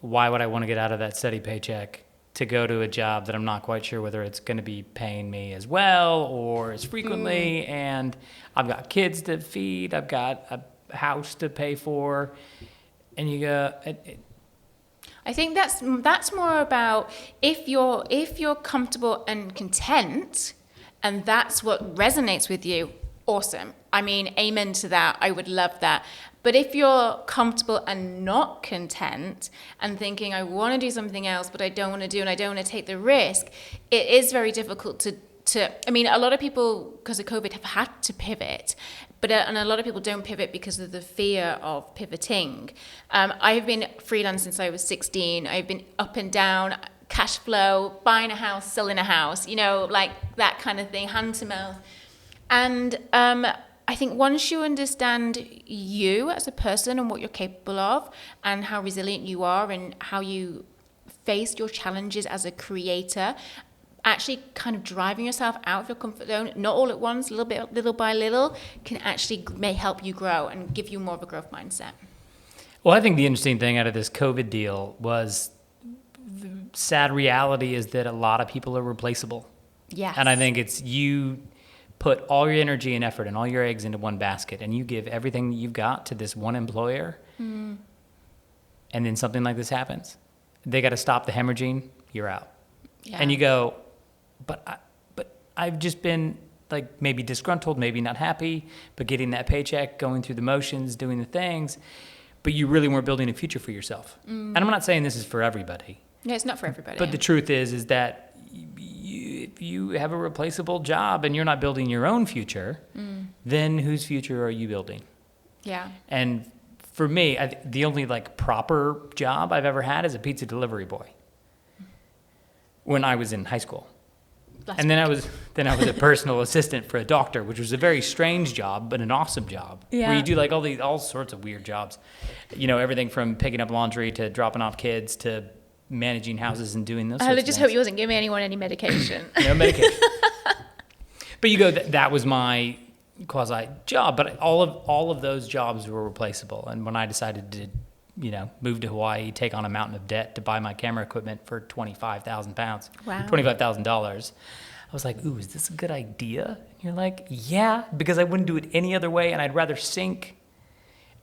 Why would I want to get out of that steady paycheck to go to a job that I'm not quite sure whether it's going to be paying me as well or as frequently? And I've got kids to feed. I've got a house to pay for. And you go... I think that's more about if you're comfortable and content and that's what resonates with you, awesome. I mean, amen to that. I would love that. But if you're comfortable and not content and thinking, I want to do something else, but I don't want to do and I don't want to take the risk, it is very difficult to I mean, a lot of people, because of COVID, have had to pivot, and a lot of people don't pivot because of the fear of pivoting. I have been freelance since I was 16. I've been up and down, cash flow, buying a house, selling a house, like that kind of thing, hand to mouth. And I think once you understand you as a person and what you're capable of and how resilient you are and how you face your challenges as a creator, actually kind of driving yourself out of your comfort zone, not all at once, little by little, may help you grow and give you more of a growth mindset. Well, I think the interesting thing out of this COVID deal was the sad reality is that a lot of people are replaceable. Yes. And I think it's you put all your energy and effort and all your eggs into one basket and you give everything that you've got to this one employer. And then something like this happens. They got to stop the hemorrhaging, you're out. Yeah. And you go, but I've just been like maybe disgruntled, maybe not happy, but getting that paycheck, going through the motions, doing the things, but you really weren't building a future for yourself. And I'm not saying this is for everybody. No, it's not for everybody. But the truth is that if you have a replaceable job and you're not building your own future, then whose future are you building? Yeah. And for me, the only like proper job I've ever had is a pizza delivery boy when I was in high school. Then I was a personal assistant for a doctor, which was a very strange job, but an awesome job. Yeah. Where you do like all sorts of weird jobs. Everything from picking up laundry to dropping off kids to managing houses and doing those sorts of things. I just hope you wasn't giving anyone any medication. No medication. But you go, that was my quasi job, but all of those jobs were replaceable. And when I decided to, move to Hawaii, take on a mountain of debt to buy my camera equipment for 25,000 pounds, wow. $25,000, I was like, ooh, is this a good idea? And you're like, yeah, because I wouldn't do it any other way, and I'd rather sink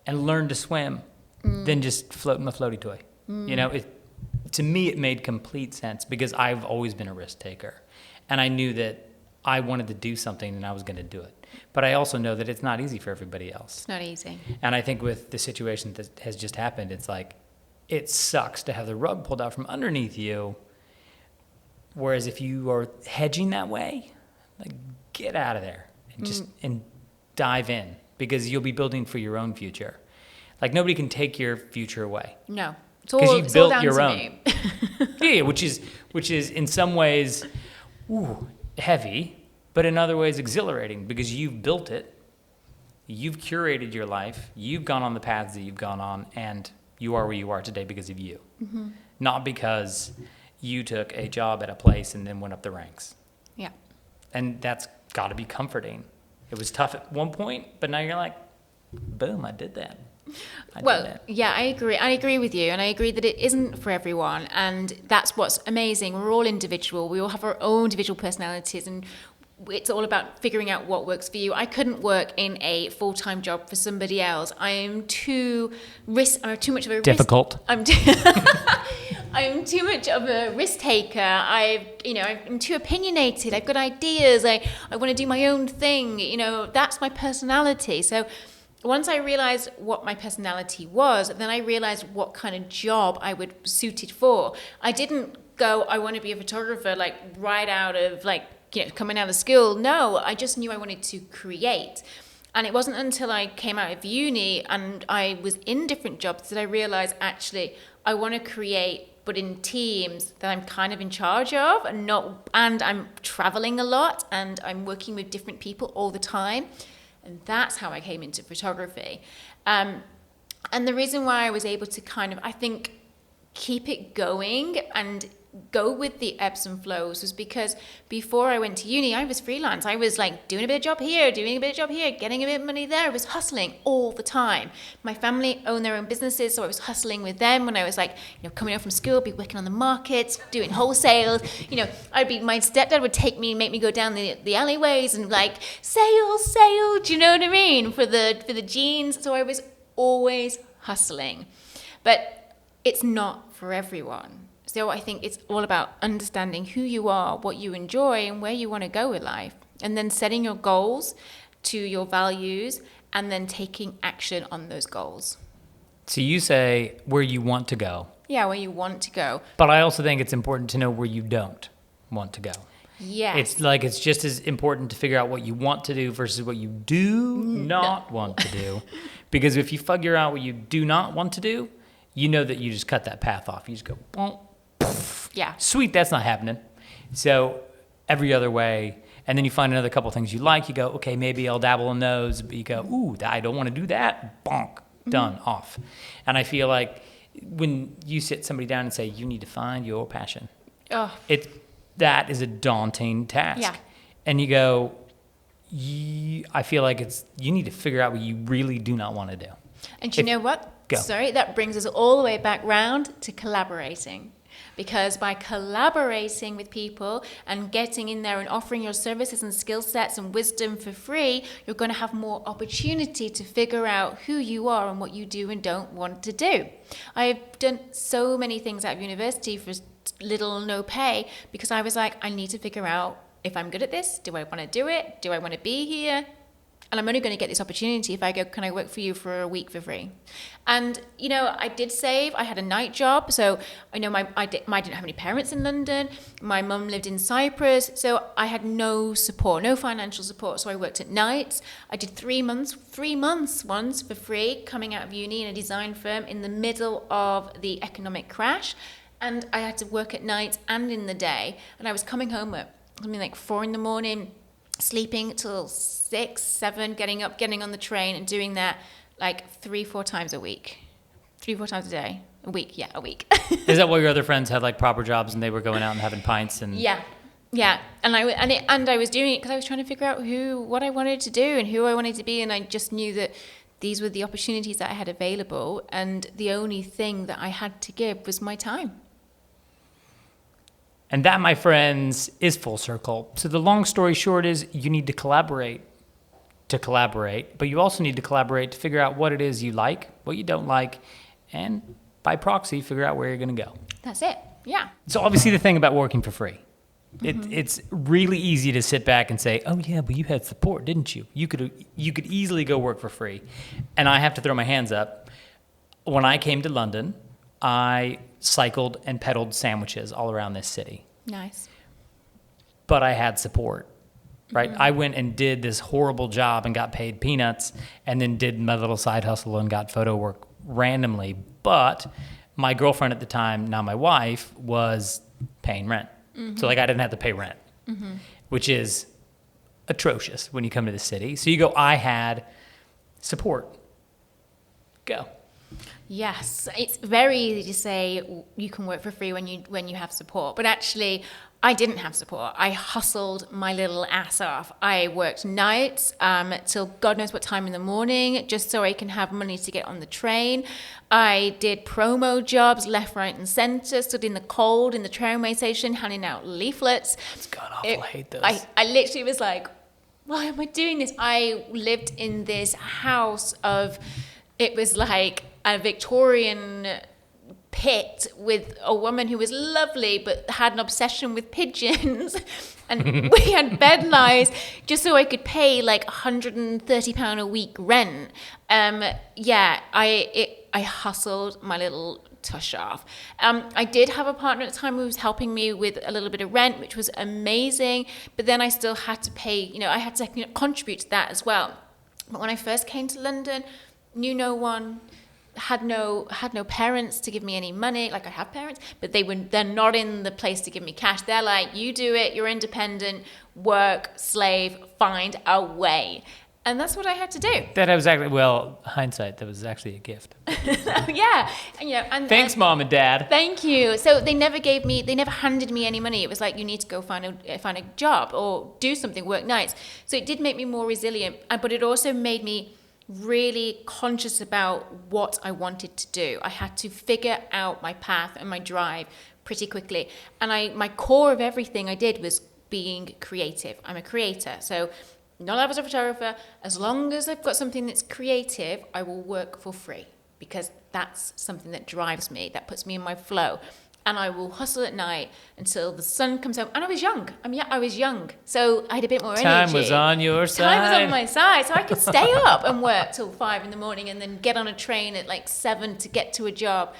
and learn to swim than just float in my floaty toy. to me, it made complete sense because I've always been a risk taker. And I knew that I wanted to do something and I was going to do it. But I also know that it's not easy for everybody else. It's not easy. And I think with the situation that has just happened, it's like, it sucks to have the rug pulled out from underneath you. Whereas if you are hedging that way, like, get out of there and just and dive in, because you'll be building for your own future. Like, nobody can take your future away. No. Because you built down your to own. me. Yeah, which is in some ways heavy, but in other ways exhilarating, because you've built it, you've curated your life, you've gone on the paths that you've gone on, and you are where you are today because of you, not because you took a job at a place and then went up the ranks. Yeah. And that's got to be comforting. It was tough at one point, but now you're like, boom, I did that. Yeah, I agree. I agree with you, and I agree that it isn't for everyone, and that's what's amazing. We're all individual. We all have our own individual personalities, and it's all about figuring out what works for you. I couldn't work in a full-time job for somebody else. I'm too much of a difficult. I'm too much of a risk taker. I'm too opinionated. I've got ideas. I want to do my own thing. That's my personality. So once I realized what my personality was, then I realized what kind of job I would suited for. I didn't go, I want to be a photographer, like right out of coming out of school. No, I just knew I wanted to create. And it wasn't until I came out of uni and I was in different jobs that I realized, actually, I want to create, but in teams that I'm kind of in charge of, and I'm traveling a lot and I'm working with different people all the time. And that's how I came into photography. And the reason why I was able to I think, keep it going and go with the ebbs and flows was because before I went to uni, I was freelance. I was like doing a bit of job here, getting a bit of money there. I was hustling all the time. My family own their own businesses, so I was hustling with them when I was coming out from school, be working on the markets, doing wholesale. My stepdad would make me go down the alleyways and sale, do you know what I mean? For the jeans. So I was always hustling. But it's not for everyone. So I think it's all about understanding who you are, what you enjoy, and where you want to go with life. And then setting your goals to your values and then taking action on those goals. So you say where you want to go. Yeah, where you want to go. But I also think it's important to know where you don't want to go. Yes. It's just as important to figure out what you want to do versus what you do not want to do. Because if you figure out what you do not want to do, you know that you just cut that path off. You just go, boom. Yeah. Sweet, that's not happening. So every other way, and then you find another couple things you like. You go, okay, maybe I'll dabble in those. But you go, ooh, I don't want to do that. Bonk, done, off. And I feel like when you sit somebody down and say, you need to find your passion, that is a daunting task. Yeah. And you go, I feel like you need to figure out what you really do not want to do. And you know what? Go. Sorry, that brings us all the way back round to collaborating. Because by collaborating with people and getting in there and offering your services and skill sets and wisdom for free, you're going to have more opportunity to figure out who you are and what you do and don't want to do. I've done so many things out of university for little or no pay because I was like, I need to figure out if I'm good at this. Do I want to do it? Do I want to be here? And I'm only going to get this opportunity if I go, can I work for you for a week for free? And, I did save. I had a night job. So, I didn't have any parents in London. My mum lived in Cyprus. So, I had no support, no financial support. So, I worked at nights. I did 3 months once for free, coming out of uni in a design firm in the middle of the economic crash. And I had to work at night and in the day. And I was coming home at something like 4 a.m, sleeping till 6, 7, getting up, getting on the train and doing that 3-4 times a week. 3-4 times a day. A week. Is that why your other friends had proper jobs and they were going out and having pints and? Yeah. And I was doing it because I was trying to figure out what I wanted to do and who I wanted to be, and I just knew that these were the opportunities that I had available, and the only thing that I had to give was my time. And that, my friends, is full circle. So the long story short is you need to collaborate, but you also need to collaborate to figure out what it is you like, what you don't like, and by proxy, figure out where you're going to go. That's it. Yeah. So obviously the thing about working for free, it's really easy to sit back and say, oh yeah, but you had support, didn't you? You could easily go work for free. And I have to throw my hands up. When I came to London, I cycled and peddled sandwiches all around this city. Nice. But I had support, right? I went and did this horrible job and got paid peanuts, and then did my little side hustle and got photo work randomly. But my girlfriend at the time, now my wife, was paying rent. So like I didn't have to pay rent, which is atrocious when you come to the city. So you go, I had support. Go. Yes, it's very easy to say you can work for free when you have support, but actually I didn't have support. I hustled my little ass off. I worked nights till God knows what time in the morning, just so I can have money to get on the train. I did promo jobs left, right, and centre. Stood in the cold in the tramway station, handing out leaflets. It's god awful. I hate those. I literally was like, why am I doing this? I lived in this house of, it was like a Victorian pit with a woman who was lovely but had an obsession with pigeons, and we had bed lies just so I could pay like £130 a week rent. I hustled my little tush off. I did have a partner at the time who was helping me with a little bit of rent, which was amazing, but then I still had to pay, I had to contribute to that as well. But when I first came to London, knew no one, had no parents to give me any money. Like, I have parents, but they're not in the place to give me cash. They're like, you do it, you're independent, work, slave, find a way. And that's what I had to do. That was actually, well, hindsight, that was actually a gift. Yeah. And thanks, Mom and Dad. Thank you. So they never handed me any money. It was like, you need to go find a job or do something, work nights. So it did make me more resilient, but it also made me really conscious about what I wanted to do. I had to figure out my path and my drive pretty quickly. And my core of everything I did was being creative. I'm a creator. So not as a photographer, as long as I've got something that's creative, I will work for free, because that's something that drives me, that puts me in my flow. And I will hustle at night until the sun comes out. And I was young. I was young, so I had a bit more energy. Time was on your side. Time was on my side, so I could stay up and work till 5 in the morning and then get on a train at like 7 to get to a job.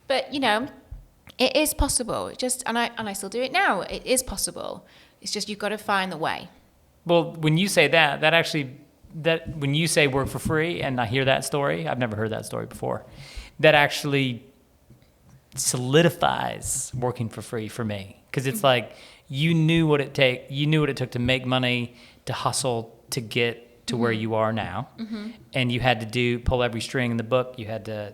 But it is possible. And I still do it now. It is possible. It's just you've got to find the way. Well, when you say that when you say work for free, and I hear that story, I've never heard that story before, that actually solidifies working for free for me, because it's like you knew what it took to make money, to hustle, to get to where you are now, and you had to pull every string in the book. You had to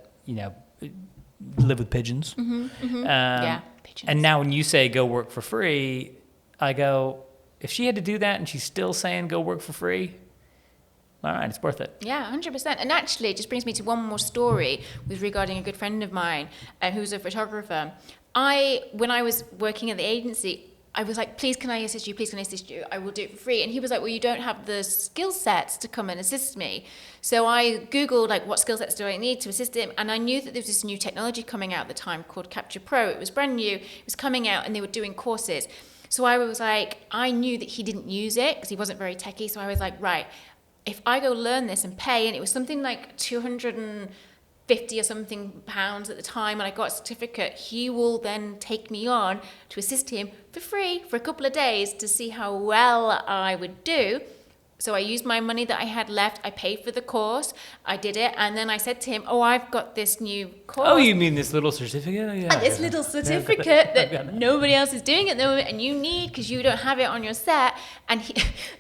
live with pigeons. Yeah, pigeons. And now when you say go work for free, I go, if she had to do that and she's still saying go work for free, all right, it's worth it. Yeah, 100%. And actually, it just brings me to one more story regarding a good friend of mine who's a photographer. When I was working at the agency, I was like, please can I assist you? Please can I assist you? I will do it for free. And he was like, well, you don't have the skill sets to come and assist me. So I Googled, like, what skill sets do I need to assist him? And I knew that there was this new technology coming out at the time called Capture Pro. It was brand new. It was coming out and they were doing courses. So I was like, I knew that he didn't use it because he wasn't very techie. So I was like, right, if I go learn this and pay, and it was something like 250 or something pounds at the time, and I got a certificate, he will then take me on to assist him for free for a couple of days to see how well I would do. So I used my money that I had left. I paid for the course. I did it. And then I said to him, oh, I've got this new course. Oh, you mean this little certificate? Oh, yeah. And this little certificate that nobody else is doing at the moment and you need because you don't have it on your set. And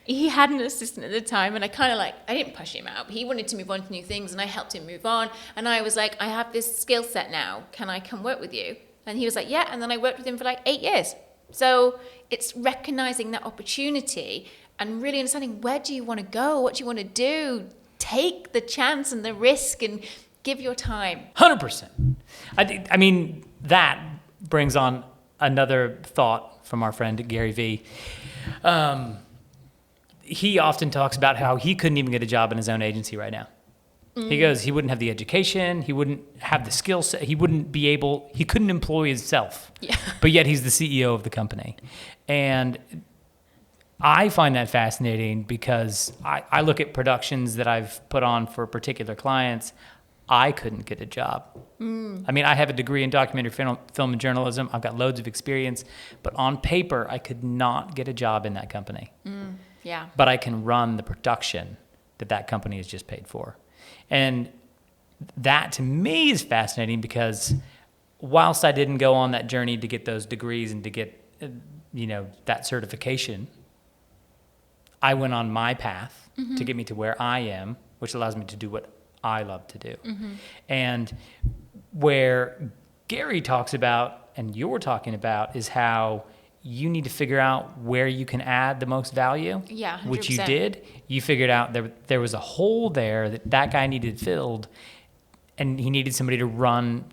he had an assistant at the time, and I didn't push him out. But he wanted to move on to new things, and I helped him move on. And I was like, I have this skill set now. Can I come work with you? And he was like, yeah. And then I worked with him for like 8 years. So it's recognizing that opportunity and really understanding, where do you want to go? What do you want to do? Take the chance and the risk and give your time. 100%. I mean, that brings on another thought from our friend Gary V. He often talks about how he couldn't even get a job in his own agency right now. He goes, he wouldn't have the education, he wouldn't have the skill set, he couldn't employ himself. Yeah. But yet he's the CEO of the company. And I find that fascinating because I look at productions that I've put on for particular clients. I couldn't get a job. I mean, I have a degree in documentary film and journalism. I've got loads of experience. But on paper, I could not get a job in that company. Yeah. But I can run the production that company has just paid for. And that to me is fascinating because whilst I didn't go on that journey to get those degrees and to get, that certification, I went on my path to get me to where I am, which allows me to do what I love to do. And where Gary talks about, and you're talking about, is how you need to figure out where you can add the most value. Yeah, 100%. Which you did. You figured out there was a hole there that guy needed filled, and he needed somebody to run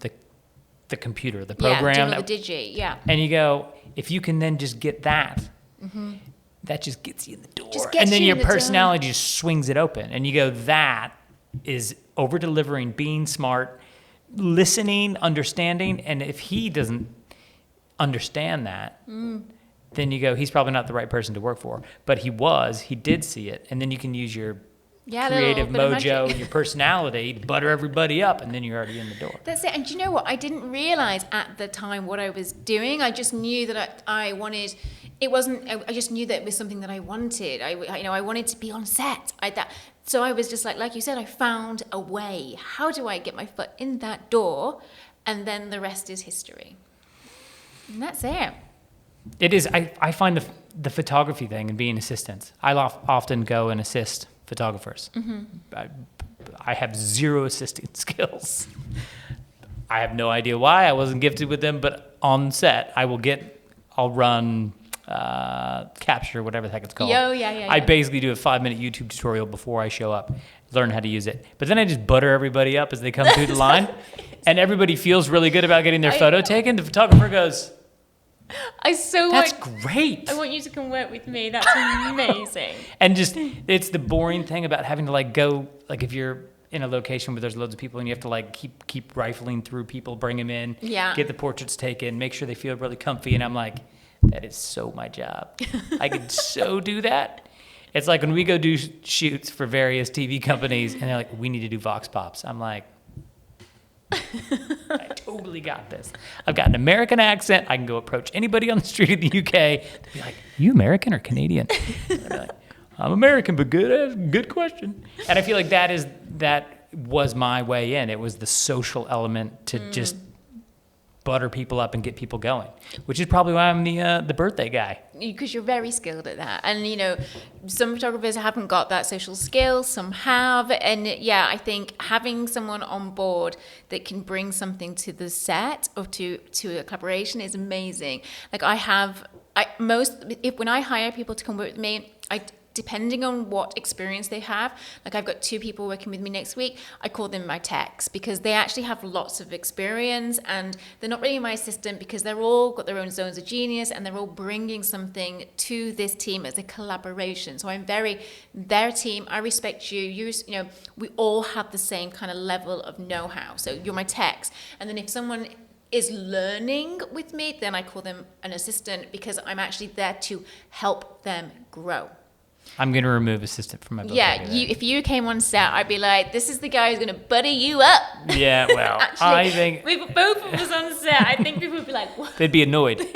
the computer, the program. Yeah, the digi, yeah. And you go, if you can then just get that, that just gets you in the door. And then your personality just swings it open. And you go, that is over-delivering, being smart, listening, understanding. And if he doesn't understand that, then you go, he's probably not the right person to work for. But he did see it. And then you can use your creative mojo, your personality to butter everybody up, and then you're already in the door. That's it. And do you know what? I didn't realize at the time what I was doing. I just knew that I wanted. It wasn't. I just knew that it was something that I wanted. I wanted to be on set. So I was just like you said, I found a way. How do I get my foot in that door? And then the rest is history. And that's it. It is. I find the photography thing and being assistants. I often go and assist photographers. I have zero assisting skills. I have no idea why. I wasn't gifted with them, but on set, I'll run capture, whatever the heck it's called. Yeah. I basically do a 5-minute YouTube tutorial before I show up, learn how to use it. But then I just butter everybody up as they come through the line, and everybody feels really good about getting their photo taken. The photographer goes, that's great. I want you to come work with me. That's amazing. And just, it's the boring thing about having to go, if you're in a location where there's loads of people and you have to keep rifling through people, bring them in, get the portraits taken, make sure they feel really comfy. And I'm like, that is so my job. I could so do that. It's like when we go do shoots for various TV companies and they're like, we need to do Vox Pops. I'm like, I totally got this. I've got an American accent. I can go approach anybody on the street in the UK. They'll be like, you American or Canadian? And I'd be like, I'm American, but good question. And I feel like that was my way in. It was the social element to just butter people up and get people going, which is probably why I'm the birthday guy. Because you're very skilled at that. And, some photographers haven't got that social skill, some have. And I think having someone on board that can bring something to the set or to a collaboration is amazing. When I hire people to come work with me, depending on what experience they have, I've got 2 people working with me next week, I call them my techs because they actually have lots of experience and they're not really my assistant because they're all got their own zones of genius and they're all bringing something to this team as a collaboration. So I'm their team, I respect you, we all have the same kind of level of know-how. So you're my techs. And then if someone is learning with me, then I call them an assistant because I'm actually there to help them grow. I'm going to remove assistant from my vocabulary. If you came on set, I'd be like, this is the guy who's going to butter you up. Yeah, well, actually, I think... If both of us on set, I think people would be like, what? They'd be annoyed.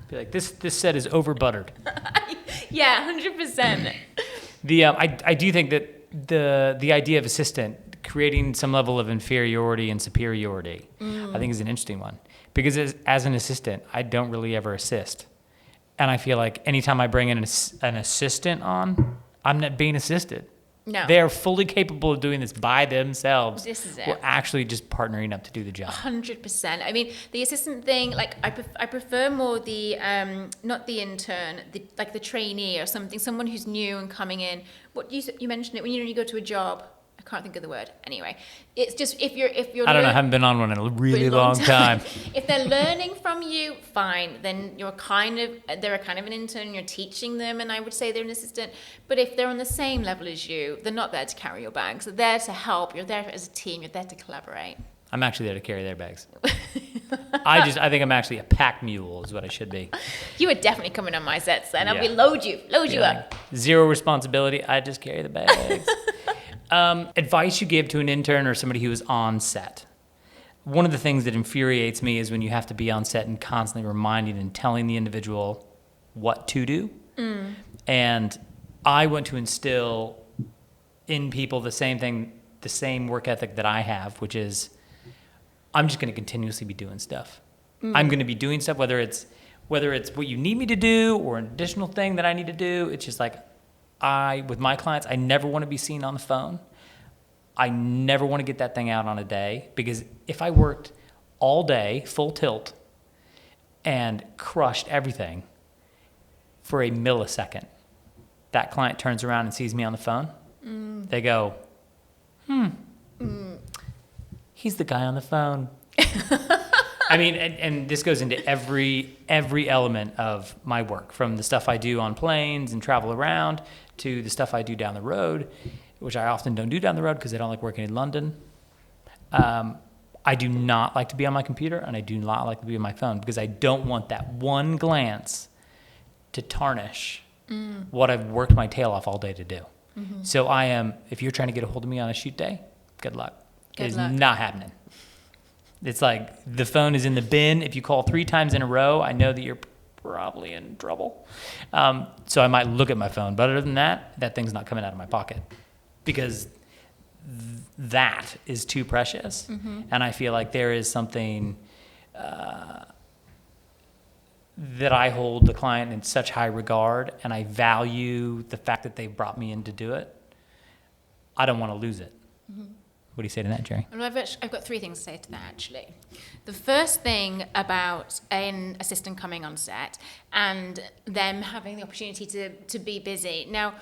Be like, this set is over buttered. Yeah, 100%. I do think that the idea of assistant, creating some level of inferiority and superiority, I think is an interesting one. Because as an assistant, I don't really ever assist. And I feel like anytime I bring in an assistant on, I'm not being assisted. No. They're fully capable of doing this by themselves. This is it. We're actually just partnering up to do the job. 100%. I mean, the assistant thing, I prefer more the, not the intern, the trainee or something, someone who's new and coming in. What you mentioned it, when you go to a job, I can't think of the word. Anyway, it's just if you're I don't know. I haven't been on one in a really long time. If they're learning from you, fine. Then they're kind of an intern. You're teaching them, and I would say they're an assistant. But if they're on the same level as you, they're not there to carry your bags. They're there to help. You're there as a team. You're there to collaborate. I'm actually there to carry their bags. I think I'm actually a pack mule is what I should be. You would definitely come in on my sets then. I'll be load you up. Zero responsibility. I just carry the bags. Advice you give to an intern or somebody who is on set. One of the things that infuriates me is when you have to be on set and constantly reminding and telling the individual what to do. And I want to instill in people the same work ethic that I have, which is I'm just going to continuously be doing stuff. I'm going to be doing stuff, whether it's what you need me to do or an additional thing that I need to do. It's just like with my clients, I never want to be seen on the phone. I never want to get that thing out on a day, because if I worked all day, full tilt, and crushed everything for a millisecond, that client turns around and sees me on the phone. They go, he's the guy on the phone. I mean, and this goes into every element of my work, from the stuff I do on planes and travel around to the stuff I do down the road, which I often don't do down the road because I don't like working in London. I do not like to be on my computer, and I do not like to be on my phone, because I don't want that one glance to tarnish what I've worked my tail off all day to do. So if you're trying to get a hold of me on a shoot day, good luck. It's not happening. It's like the phone is in the bin. If you call 3 times in a row, I know that you're probably in trouble. So I might look at my phone. But other than that, that thing's not coming out of my pocket, because that is too precious. And I feel like there is something that I hold the client in such high regard, and I value the fact that they brought me in to do it. I don't want to lose it. What do you say to that, Jerri? Well, I've got 3 things to say to that, actually. The first thing about an assistant coming on set and them having the opportunity to be busy. Now,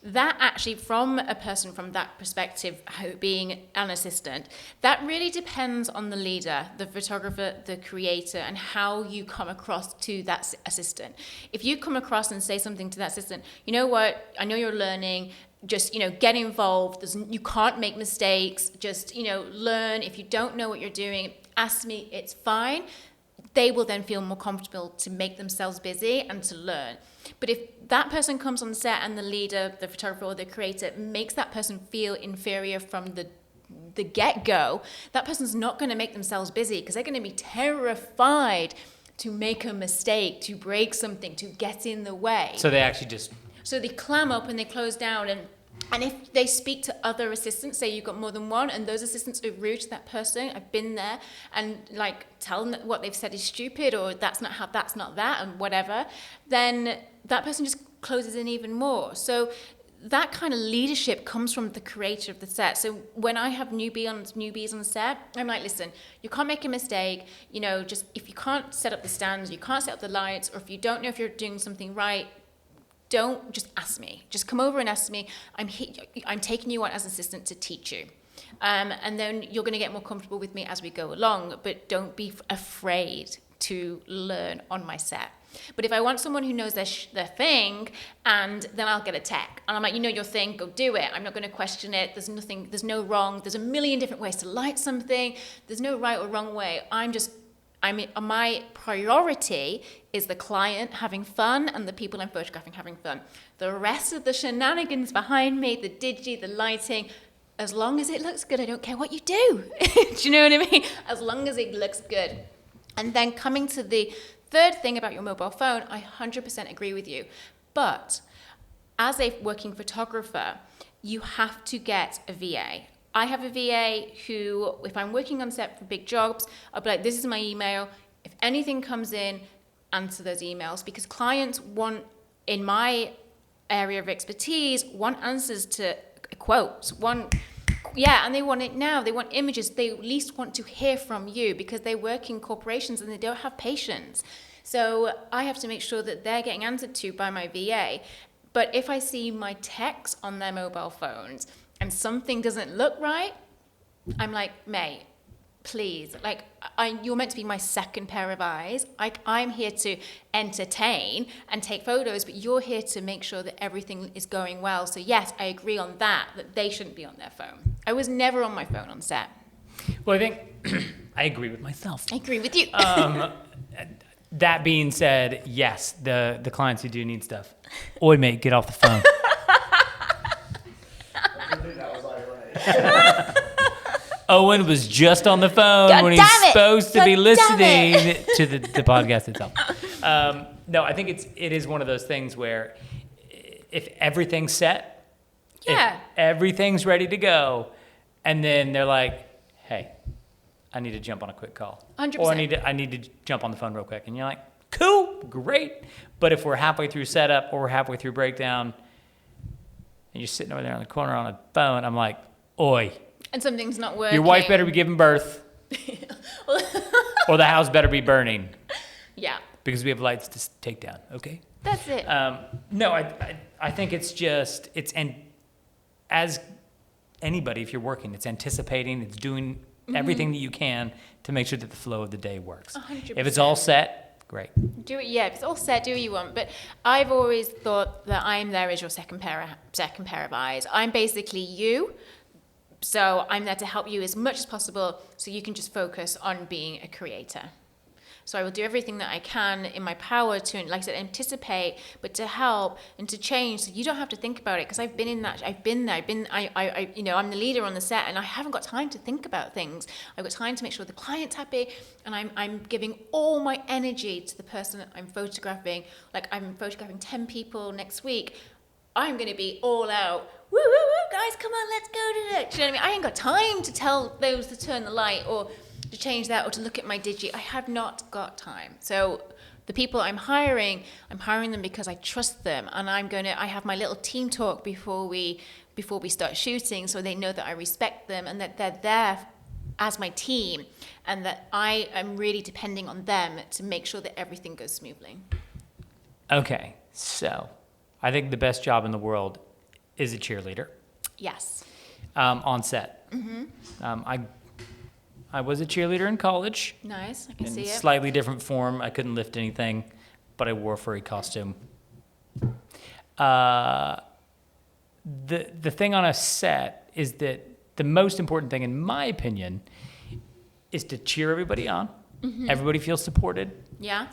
that actually, from a person from that perspective, being an assistant, that really depends on the leader, the photographer, the creator, and how you come across to that assistant. If you come across and say something to that assistant, you know what, I know you're learning, just, get involved. You can't make mistakes. Just, learn. If you don't know what you're doing, ask me. It's fine. They will then feel more comfortable to make themselves busy and to learn. But if that person comes on set and the leader, the photographer or the creator makes that person feel inferior from the get-go, that person's not going to make themselves busy, because they're going to be terrified to make a mistake, to break something, to get in the way. So they actually So they clam up and they close down, and if they speak to other assistants, say you've got more than one, and those assistants are rude to that person, I've been there, and tell them that what they've said is stupid, or that's not that, and whatever, then that person just closes in even more. So that kind of leadership comes from the creator of the set. So when I have newbies on the set, I'm like, listen, you can't make a mistake. Just if you can't set up the stands, you can't set up the lights, or if you don't know if you're doing something right, don't just ask me. Just come over and ask me. I'm taking you on as an assistant to teach you. And then you're going to get more comfortable with me as we go along, but don't be afraid to learn on my set. But if I want someone who knows their thing, and then I'll get a tech. And I'm like, you know your thing, go do it. I'm not going to question it. There's no wrong. There's a million different ways to light something. There's no right or wrong way. My priority is the client having fun and the people I'm photographing having fun. The rest of the shenanigans behind me, the digi, the lighting, as long as it looks good, I don't care what you do. Do you know what I mean? As long as it looks good. And then coming to the third thing about your mobile phone, I 100% agree with you. But as a working photographer, you have to get a VA. I have a VA who, if I'm working on set for big jobs, I'll be like, this is my email. If anything comes in, answer those emails. Because clients want, in my area of expertise, want answers to quotes. And they want it now. They want images. They at least want to hear from you, because they work in corporations and they don't have patience. So I have to make sure that they're getting answered to by my VA. But if I see my techs on their mobile phones, and something doesn't look right, I'm like, mate, please, like, you're meant to be my second pair of eyes. I'm here to entertain and take photos, but you're here to make sure that everything is going well. So yes, I agree on that they shouldn't be on their phone. I was never on my phone on set. Well, I think I agree with myself. I agree with you. That being said, yes, the clients who do need stuff. Oi, mate, get off the phone. Owen was just on the phone God when damn he's it. supposed to God be damn listening to the podcast itself. No, I think it is one of those things where if everything's set, Yeah. if everything's ready to go, and then they're like, hey, I need to jump on a quick call. 100%. Or I need to jump on the phone real quick. And you're like, cool, great. But if we're halfway through setup or we're halfway through breakdown and you're sitting over there on the corner on a phone, I'm like, oi. And something's not working. Your wife better be giving birth or the house better be burning Yeah. because we have lights to take down, okay? That's it. No, I think and as anybody, if you're working, it's anticipating, it's doing everything that you can to make sure that the flow of the day works. 100%. If it's all set, great. Do it, yeah. If it's all set, do what you want. But I've always thought that I'm there as your second pair of eyes. I'm basically you. So I'm there to help you as much as possible so you can just focus on being a creator. So I will do everything that I can in my power to, like I said, anticipate, but to help and to change so you don't have to think about it. Because I've been in that, I've been there, I'm the leader on the set and I haven't got time to think about things. I've got time to make sure the client's happy and I'm giving all my energy to the person that I'm photographing. Like I'm photographing 10 people next week. I'm going to be all out. Woo, woo, woo, guys, come on, let's go to it. Do you know what I mean? I ain't got time to tell those to turn the light or to change that or to look at my digi. I have not got time. So the people I'm hiring them because I trust them, and I have my little team talk before we start shooting, so they know that I respect them and that they're there as my team, and that I am really depending on them to make sure that everything goes smoothly. Okay, so I think the best job in the world is a cheerleader. Yes. On set. I was a cheerleader in college. Nice, I can In see it. slightly different form. I couldn't lift anything, but I wore a furry costume. The thing on a set is that the most important thing, in my opinion, is to cheer everybody on. Everybody feels supported, Yeah,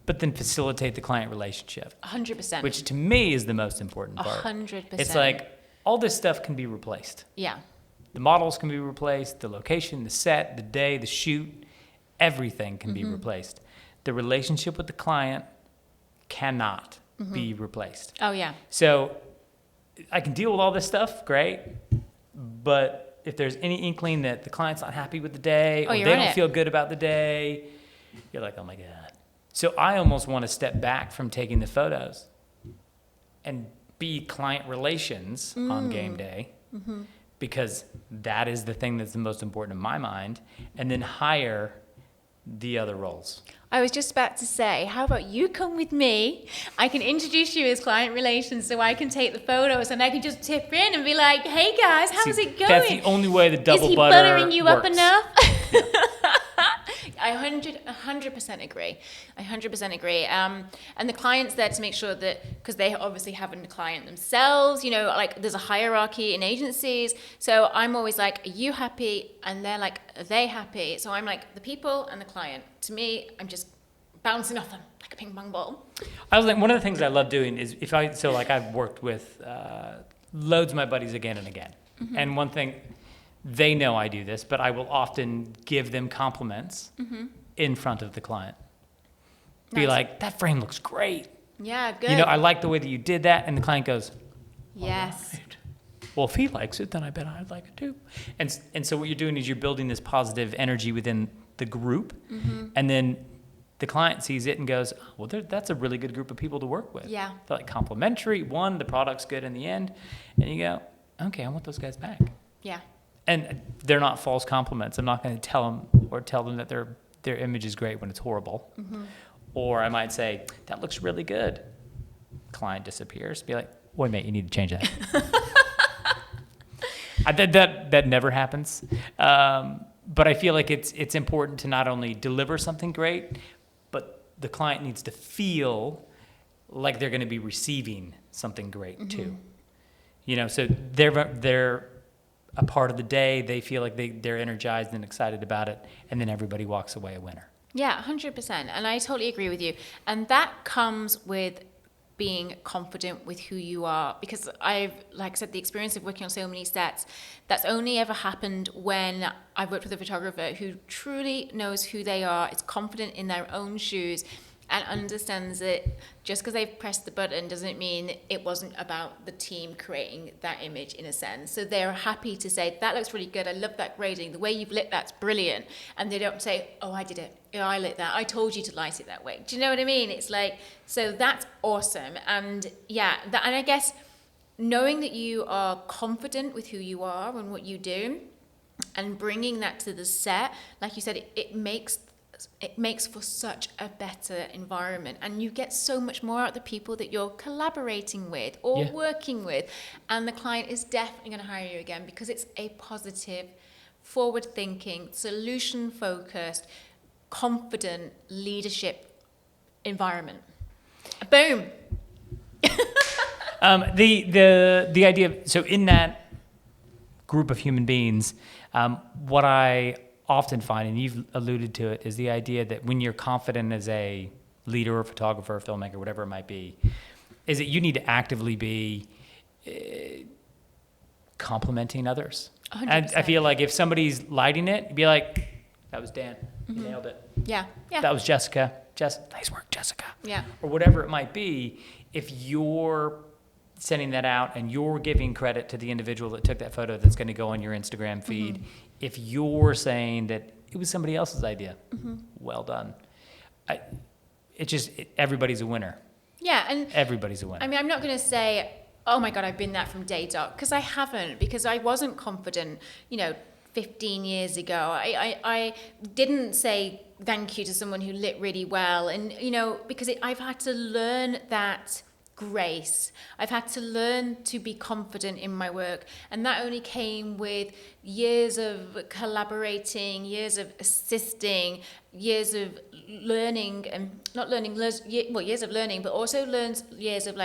but then facilitate the client relationship, 100%. which to me is the most important part. 100%. It's like all this stuff can be replaced. Yeah. The models can be replaced, the location, the set, the day, the shoot, everything can be replaced. The relationship with the client cannot be replaced. Oh, yeah. So I can deal with all this stuff, great, but if there's any inkling that the client's not happy with the day or they don't feel good about the day, you're like, oh my God. So I almost want to step back from taking the photos and be client relations on game day. Because that is the thing that's the most important in my mind, and then hire the other roles. I was just about to say, how about you come with me? I can introduce you as client relations so I can take the photos and I can just tip in and be like, hey guys, how's it going? That's the only way the double Is he butter buttering you up works. enough? I 100% agree. I 100% agree. And the client's there to make sure that, because they obviously have a client themselves, you know, like there's a hierarchy in agencies. So I'm always like, are you happy? And they're like, are they happy? So I'm like, the people and the client. To me, I'm just bouncing off them like a ping pong ball. I was like, one of the things I love doing is I've worked with loads of my buddies again and again. And one thing, they know I do this, but I will often give them compliments in front of the client. Be Nice. like, that frame looks great. Yeah, good. You know, I like the way that you did that. And the client goes, yes. right. Well, if he likes it, then I bet I'd like it too. And so what you're doing is you're building this positive energy within the group. And then the client sees it and goes, oh, well, that's a really good group of people to work with. Yeah. They're like complimentary. One, the product's good in the end. And you go, okay, I want those guys back. Yeah. And they're not false compliments. I'm not going to tell them that their image is great when it's horrible. Or I might say, that looks really good. Client disappears. Be like, boy, mate, you need to change that. That never happens. But I feel like it's important to not only deliver something great, but the client needs to feel like they're going to be receiving something great too. So they're a part of the day. They feel like they're energized and excited about it, and then everybody walks away a winner. Yeah, 100%. And I totally agree with you. And that comes with being confident with who you are, because I've, like I said, the experience of working on so many sets, that's only ever happened when I've worked with a photographer who truly knows who they are, is confident in their own shoes, and understands that just because they've pressed the button doesn't mean it wasn't about the team creating that image in a sense. So they're happy to say, that looks really good, I love that grading, the way you've lit that's brilliant. And they don't say, oh, I did it, oh, I lit that, I told you to light it that way. Do you know what I mean? It's like, so that's awesome. And yeah, and I guess knowing that you are confident with who you are and what you do, and bringing that to the set, like you said, it makes for such a better environment, and you get so much more out of the people that you're collaborating with or working with, and the client is definitely going to hire you again because it's a positive, forward-thinking, solution-focused, confident leadership environment. Boom. The idea, so in that group of human beings, what I often find, and you've alluded to it, is the idea that when you're confident as a leader or photographer or filmmaker, whatever it might be, is that you need to actively be complimenting others. 100%. And I feel like if somebody's lighting it, you'd be like, that was Dan, you nailed it. Yeah. That was Jessica. Nice work, Jessica. Yeah. Or whatever it might be, if you're sending that out and you're giving credit to the individual that took that photo that's going to go on your Instagram feed, if you're saying that it was somebody else's idea, well done. Everybody's a winner. Yeah, and Everybody's a winner. I mean, I'm not going to say, oh my God, I've been that from day dot, because I haven't, because I wasn't confident, 15 years ago. I didn't say thank you to someone who lit really well, and, because I've had to learn that grace. I've had to learn to be confident in my work, and that only came with years of collaborating, years of assisting, years of learning, and years of learning, but also years of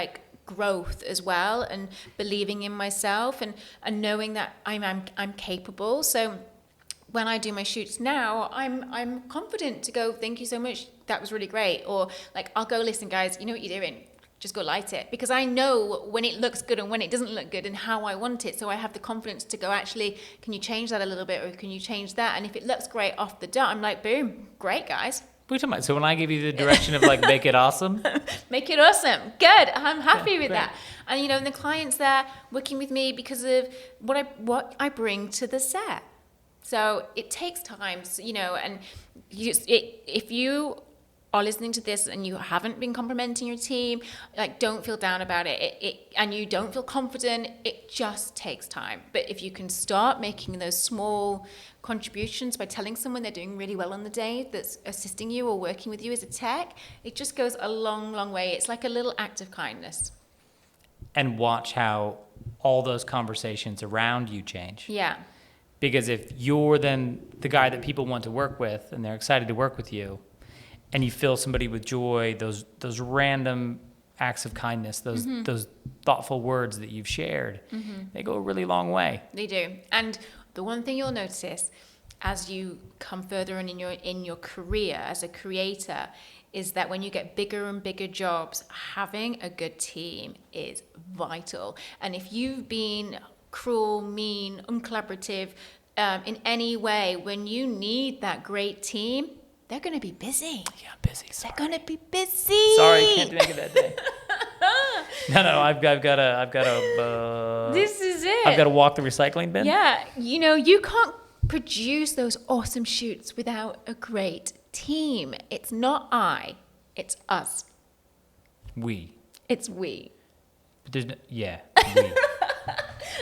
growth as well, and believing in myself, and knowing that I'm capable. So when I do my shoots now, I'm confident to go, thank you so much, that was really great, or I'll go, listen guys, you know what you're doing, just go light it, because I know when it looks good and when it doesn't look good and how I want it. So I have the confidence to go, actually, can you change that a little bit, or can you change that? And if it looks great off the dot, I'm like, boom, great guys. What are you talking about? So when I give you the direction of make it awesome? Make it awesome. Good. I'm happy with that. And and the clients there working with me because of what I bring to the set. So it takes time, and if you are listening to this and you haven't been complimenting your team, don't feel down about it. And you don't feel confident, it just takes time. But if you can start making those small contributions by telling someone they're doing really well on the day that's assisting you or working with you as a tech, it just goes a long, long way. It's like a little act of kindness. And watch how all those conversations around you change. Yeah. Because if you're then the guy that people want to work with and they're excited to work with you, and you fill somebody with joy, those random acts of kindness, those thoughtful words that you've shared, they go a really long way. They do. And the one thing you'll notice as you come further on in your career as a creator is that when you get bigger and bigger jobs, having a good team is vital. And if you've been cruel, mean, uncollaborative in any way, when you need that great team, they're going to be busy. Yeah, I'm busy. Sorry. They're going to be busy. Sorry, can't make it that day. No, I've got to. This is it. I've got to walk the recycling bin. Yeah, you can't produce those awesome shoots without a great team. It's not I, it's us. We. It's we. But there's no, yeah.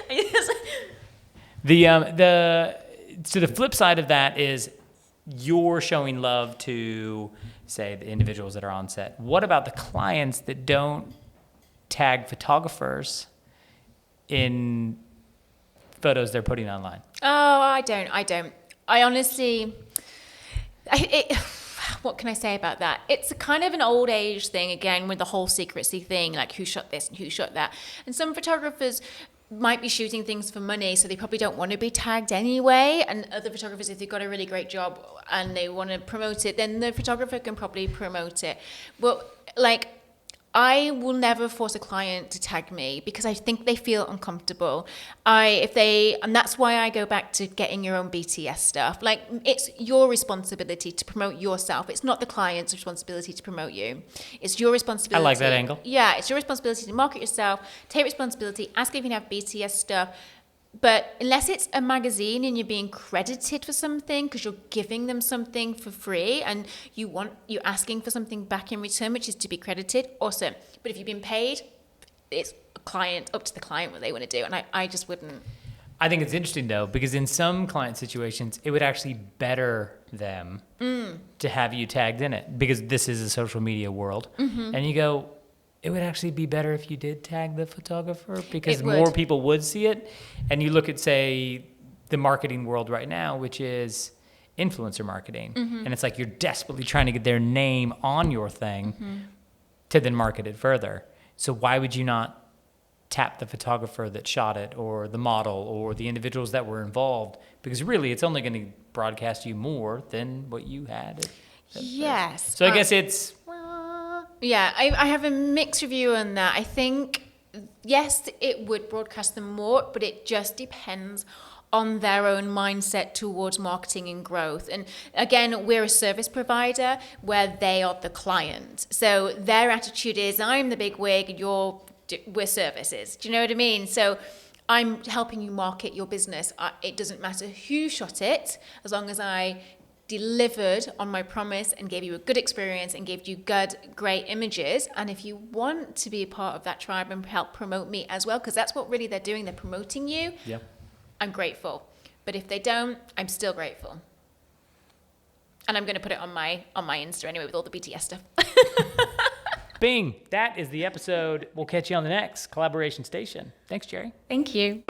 We. So the flip side of that is, you're showing love to, say, the individuals that are on set. What about the clients that don't tag photographers in photos they're putting online? Oh, I don't. I honestly, what can I say about that? It's a kind of an old age thing again with the whole secrecy thing, like who shot this and who shot that. And some photographers might be shooting things for money, so they probably don't want to be tagged anyway. And other photographers, if they've got a really great job and they want to promote it, then the photographer can probably promote it. But like, I will never force a client to tag me because I think they feel uncomfortable. And that's why I go back to getting your own BTS stuff. Like, it's your responsibility to promote yourself. It's not the client's responsibility to promote you. It's your responsibility. I like that angle. Yeah, it's your responsibility to market yourself, take responsibility, ask if you can have BTS stuff. But unless it's a magazine and you're being credited for something because you're giving them something for free and you're asking for something back in return, which is to be credited, awesome. But if you've been paid, it's up to the client what they want to do. And I just wouldn't. I think it's interesting, though, because in some client situations, it would actually better them to have you tagged in it because this is a social media world. Mm-hmm. And you go, it would actually be better if you did tag the photographer because more people would see it. And you look at, say, the marketing world right now, which is influencer marketing. Mm-hmm. And it's like you're desperately trying to get their name on your thing to then market it further. So why would you not tap the photographer that shot it or the model or the individuals that were involved? Because really, it's only going to broadcast you more than what you had. Yes. So I guess it's... Yeah, I have a mixed review on that. I think, yes, it would broadcast them more, but it just depends on their own mindset towards marketing and growth. And again, we're a service provider where they are the client. So their attitude is, I'm the big wig, we're services. Do you know what I mean? So I'm helping you market your business. It doesn't matter who shot it, as long as I delivered on my promise and gave you a good experience and gave you great images. And if you want to be a part of that tribe and help promote me as well, because that's what really they're doing, they're promoting you, I'm grateful. But if they don't, I'm still grateful. And I'm going to put it on my Insta anyway with all the BTS stuff. Bing, that is the episode. We'll catch you on the next Collaboration Station. Thanks, Jerri. Thank you.